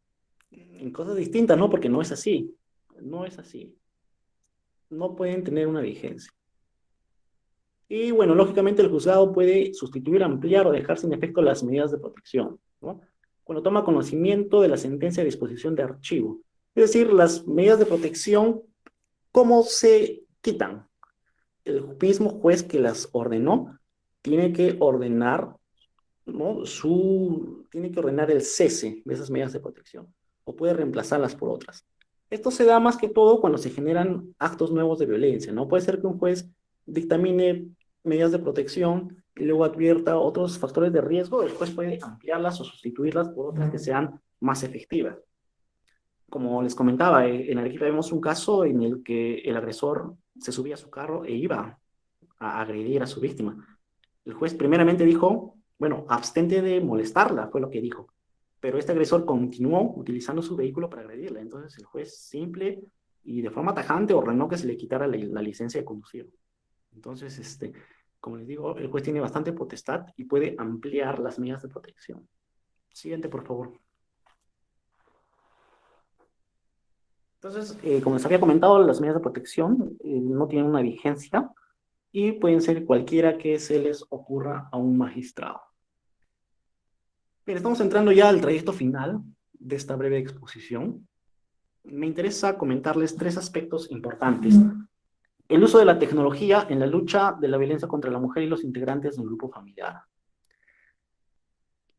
cosas distintas, ¿no? Porque no es así, no es así. No pueden tener una vigencia. Y bueno, lógicamente el juzgado puede sustituir, ampliar o dejar sin efecto las medidas de protección, ¿no? Cuando toma conocimiento de la sentencia de disposición de archivo. Es decir, las medidas de protección, ¿cómo se quitan? El mismo juez que las ordenó tiene que ordenar, ¿no? Tiene que ordenar el cese de esas medidas de protección o puede reemplazarlas por otras. Esto se da más que todo cuando se generan actos nuevos de violencia, ¿no? Puede ser que un juez dictamine medidas de protección y luego advierta otros factores de riesgo, el juez puede ampliarlas o sustituirlas por otras que sean más efectivas. Como les comentaba, en Arequipa vemos un caso en el que el agresor se subía a su carro e iba a agredir a su víctima. El juez primeramente dijo, bueno, abstente de molestarla, fue lo que dijo. Pero este agresor continuó utilizando su vehículo para agredirla. Entonces el juez simple y de forma tajante ordenó que se le quitara la licencia de conducir. Entonces, como les digo, el juez tiene bastante potestad y puede ampliar las medidas de protección. Siguiente, por favor. Entonces, como les había comentado, las medidas de protección no tienen una vigencia y pueden ser cualquiera que se les ocurra a un magistrado. Bien, estamos entrando ya al trayecto final de esta breve exposición. Me interesa comentarles tres aspectos importantes. El uso de la tecnología en la lucha de la violencia contra la mujer y los integrantes del grupo familiar.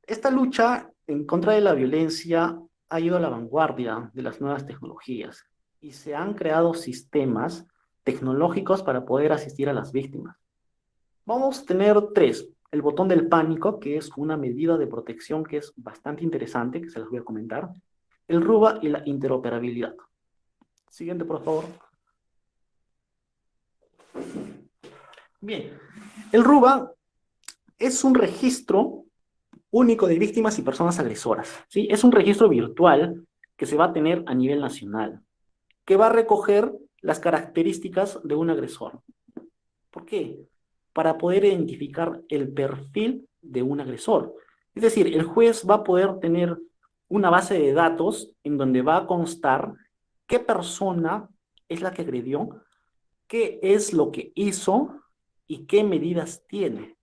Esta lucha en contra de la violencia ha ido a la vanguardia de las nuevas tecnologías y se han creado sistemas tecnológicos para poder asistir a las víctimas. Vamos a tener tres. El botón del pánico, que es una medida de protección que es bastante interesante, que se las voy a comentar. El RUBA y la interoperabilidad. Siguiente, por favor. Bien, el RUBA es un registro único de víctimas y personas agresoras, ¿sí? Es un registro virtual que se va a tener a nivel nacional, que va a recoger las características de un agresor. ¿Por qué? Para poder identificar el perfil de un agresor. Es decir, el juez va a poder tener una base de datos en donde va a constar qué persona es la que agredió, qué es lo que hizo y qué medidas tiene.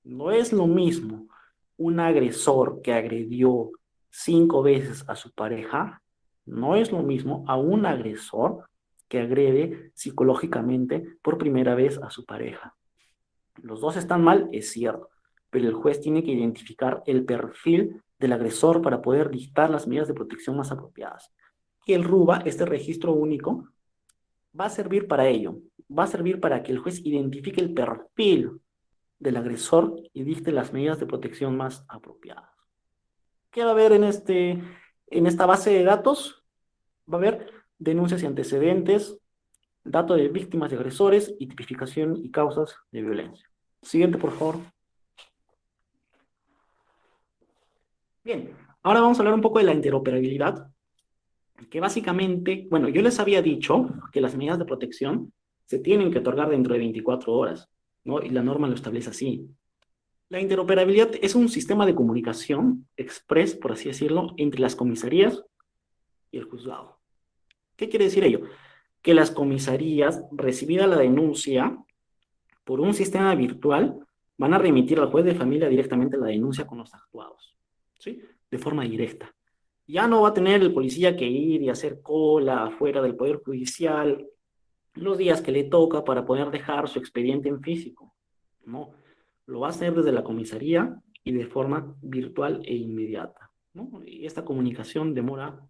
No es lo mismo un agresor que agredió 5 veces a su pareja, no es lo mismo a un agresor que agrede psicológicamente por primera vez a su pareja. Los dos están mal, es cierto, pero el juez tiene que identificar el perfil del agresor para poder dictar las medidas de protección más apropiadas. Y el RUBA, este registro único, va a servir para ello. Va a servir para que el juez identifique el perfil del agresor y dicte las medidas de protección más apropiadas. ¿Qué va a haber en esta base de datos? Va a haber denuncias y antecedentes, datos de víctimas y agresores y tipificación y causas de violencia. Siguiente, por favor. Bien, ahora vamos a hablar un poco de la interoperabilidad, que básicamente, bueno, yo les había dicho que las medidas de protección se tienen que otorgar dentro de 24 horas, ¿no? Y la norma lo establece así. La interoperabilidad es un sistema de comunicación express, por así decirlo, entre las comisarías y el juzgado. ¿Qué quiere decir ello? Que las comisarías, recibida la denuncia por un sistema virtual, van a remitir al juez de familia directamente la denuncia con los actuados, ¿sí? De forma directa. Ya no va a tener el policía que ir y hacer cola afuera del Poder Judicial los días que le toca para poder dejar su expediente en físico, ¿no? Lo va a hacer desde la comisaría y de forma virtual e inmediata, ¿no? Y esta comunicación demora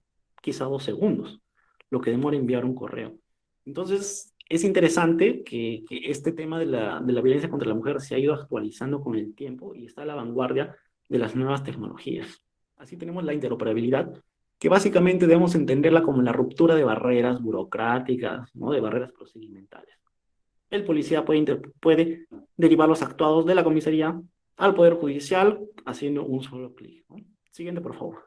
quizá 2 segundos, lo que demora enviar un correo. Entonces, es interesante que este tema de la violencia contra la mujer se ha ido actualizando con el tiempo y está a la vanguardia de las nuevas tecnologías. Así tenemos la interoperabilidad, que básicamente debemos entenderla como la ruptura de barreras burocráticas, ¿no? De barreras procedimentales. El policía puede derivar los actuados de la comisaría al Poder Judicial haciendo un solo clic, ¿no? Siguiente, por favor.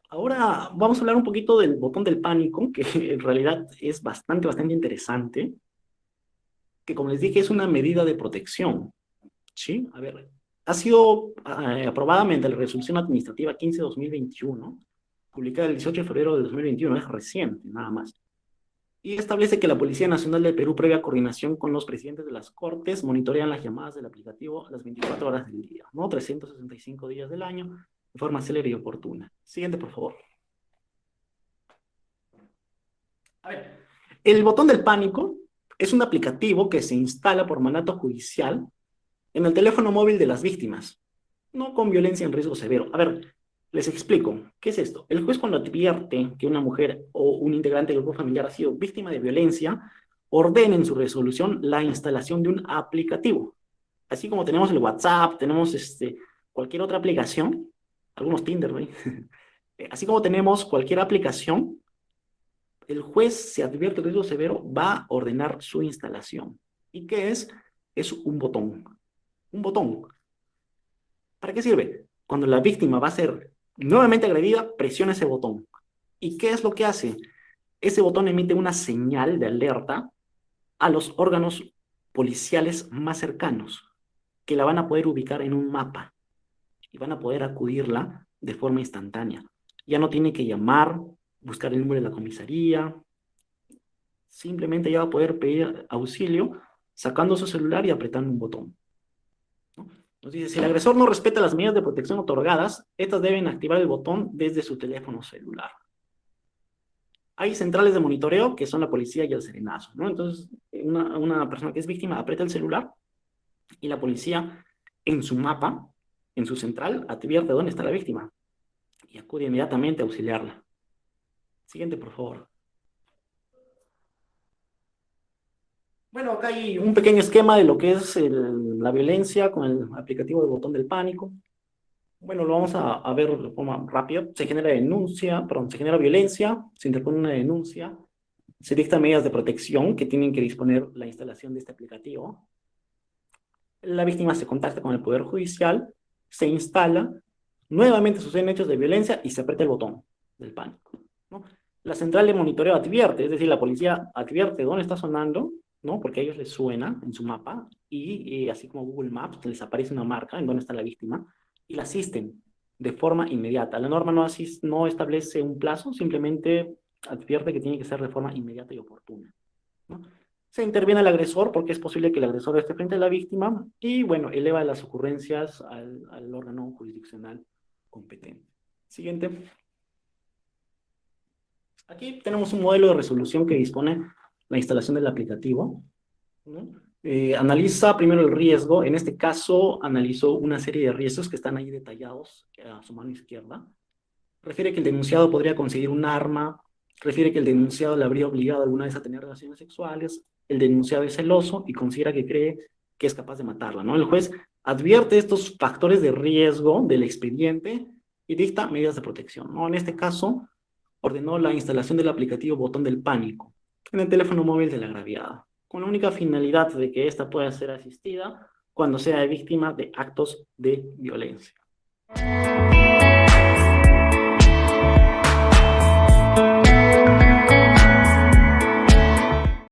Ahora vamos a hablar un poquito del botón del pánico, que en realidad es bastante interesante, que como les dije es una medida de protección, ¿sí? A ver, ha sido aprobada mediante la resolución administrativa 15/2021, publicada el 18 de febrero de 2021, es reciente, nada más. Y establece que la Policía Nacional del Perú, previa coordinación con los presidentes de las Cortes, monitorean las llamadas del aplicativo las 24 horas del día, ¿no? 365 días del año, de forma célere y oportuna. Siguiente, por favor. A ver, el botón del pánico es un aplicativo que se instala por mandato judicial en el teléfono móvil de las víctimas, no con violencia en riesgo severo. A ver, les explico. ¿Qué es esto? El juez, cuando advierte que una mujer o un integrante del grupo familiar ha sido víctima de violencia, ordena en su resolución la instalación de un aplicativo. Así como tenemos el WhatsApp, tenemos cualquier otra aplicación, algunos Tinder, ¿no? Así como tenemos cualquier aplicación, el juez, si advierte el riesgo severo, va a ordenar su instalación. ¿Y qué es? Es un botón. Un botón. ¿Para qué sirve? Cuando la víctima va a ser nuevamente agredida, presiona ese botón. ¿Y qué es lo que hace? Ese botón emite una señal de alerta a los órganos policiales más cercanos, que la van a poder ubicar en un mapa y van a poder acudirla de forma instantánea. Ya no tiene que llamar, buscar el número de la comisaría, simplemente ya va a poder pedir auxilio sacando su celular y apretando un botón. Nos dice, si el agresor no respeta las medidas de protección otorgadas, estas deben activar el botón desde su teléfono celular. Hay centrales de monitoreo que son la policía y el serenazo, ¿no? Entonces, una persona que es víctima aprieta el celular y la policía en su mapa, en su central, advierte dónde está la víctima y acude inmediatamente a auxiliarla. Siguiente, por favor. Bueno, acá hay un pequeño esquema de lo que es la violencia con el aplicativo del botón del pánico. Bueno, lo vamos a ver de forma rápida. Se genera denuncia, perdón, se genera violencia, se interpone una denuncia, se dictan medidas de protección que tienen que disponer la instalación de este aplicativo. La víctima se contacta con el Poder Judicial, se instala, nuevamente suceden hechos de violencia y se aprieta el botón del pánico, ¿no? La central de monitoreo advierte, es decir, la policía advierte dónde está sonando, ¿no? Porque a ellos les suena en su mapa y así como Google Maps les aparece una marca en dónde está la víctima y la asisten de forma inmediata. La norma no establece un plazo, simplemente advierte que tiene que ser de forma inmediata y oportuna, ¿no? Se interviene al agresor porque es posible que el agresor esté frente a la víctima y, bueno, eleva las ocurrencias al órgano jurisdiccional competente. Siguiente. Aquí tenemos un modelo de resolución que dispone la instalación del aplicativo, ¿no? Analiza primero el riesgo. En este caso, analizó una serie de riesgos que están ahí detallados a su mano izquierda. Refiere que el denunciado podría conseguir un arma, refiere que el denunciado le habría obligado alguna vez a tener relaciones sexuales, el denunciado es celoso y considera que cree que es capaz de matarla, ¿no? El juez advierte estos factores de riesgo del expediente y dicta medidas de protección, ¿no? En este caso, ordenó la instalación del aplicativo Botón del Pánico en el teléfono móvil de la agraviada, con la única finalidad de que ésta pueda ser asistida cuando sea víctima de actos de violencia.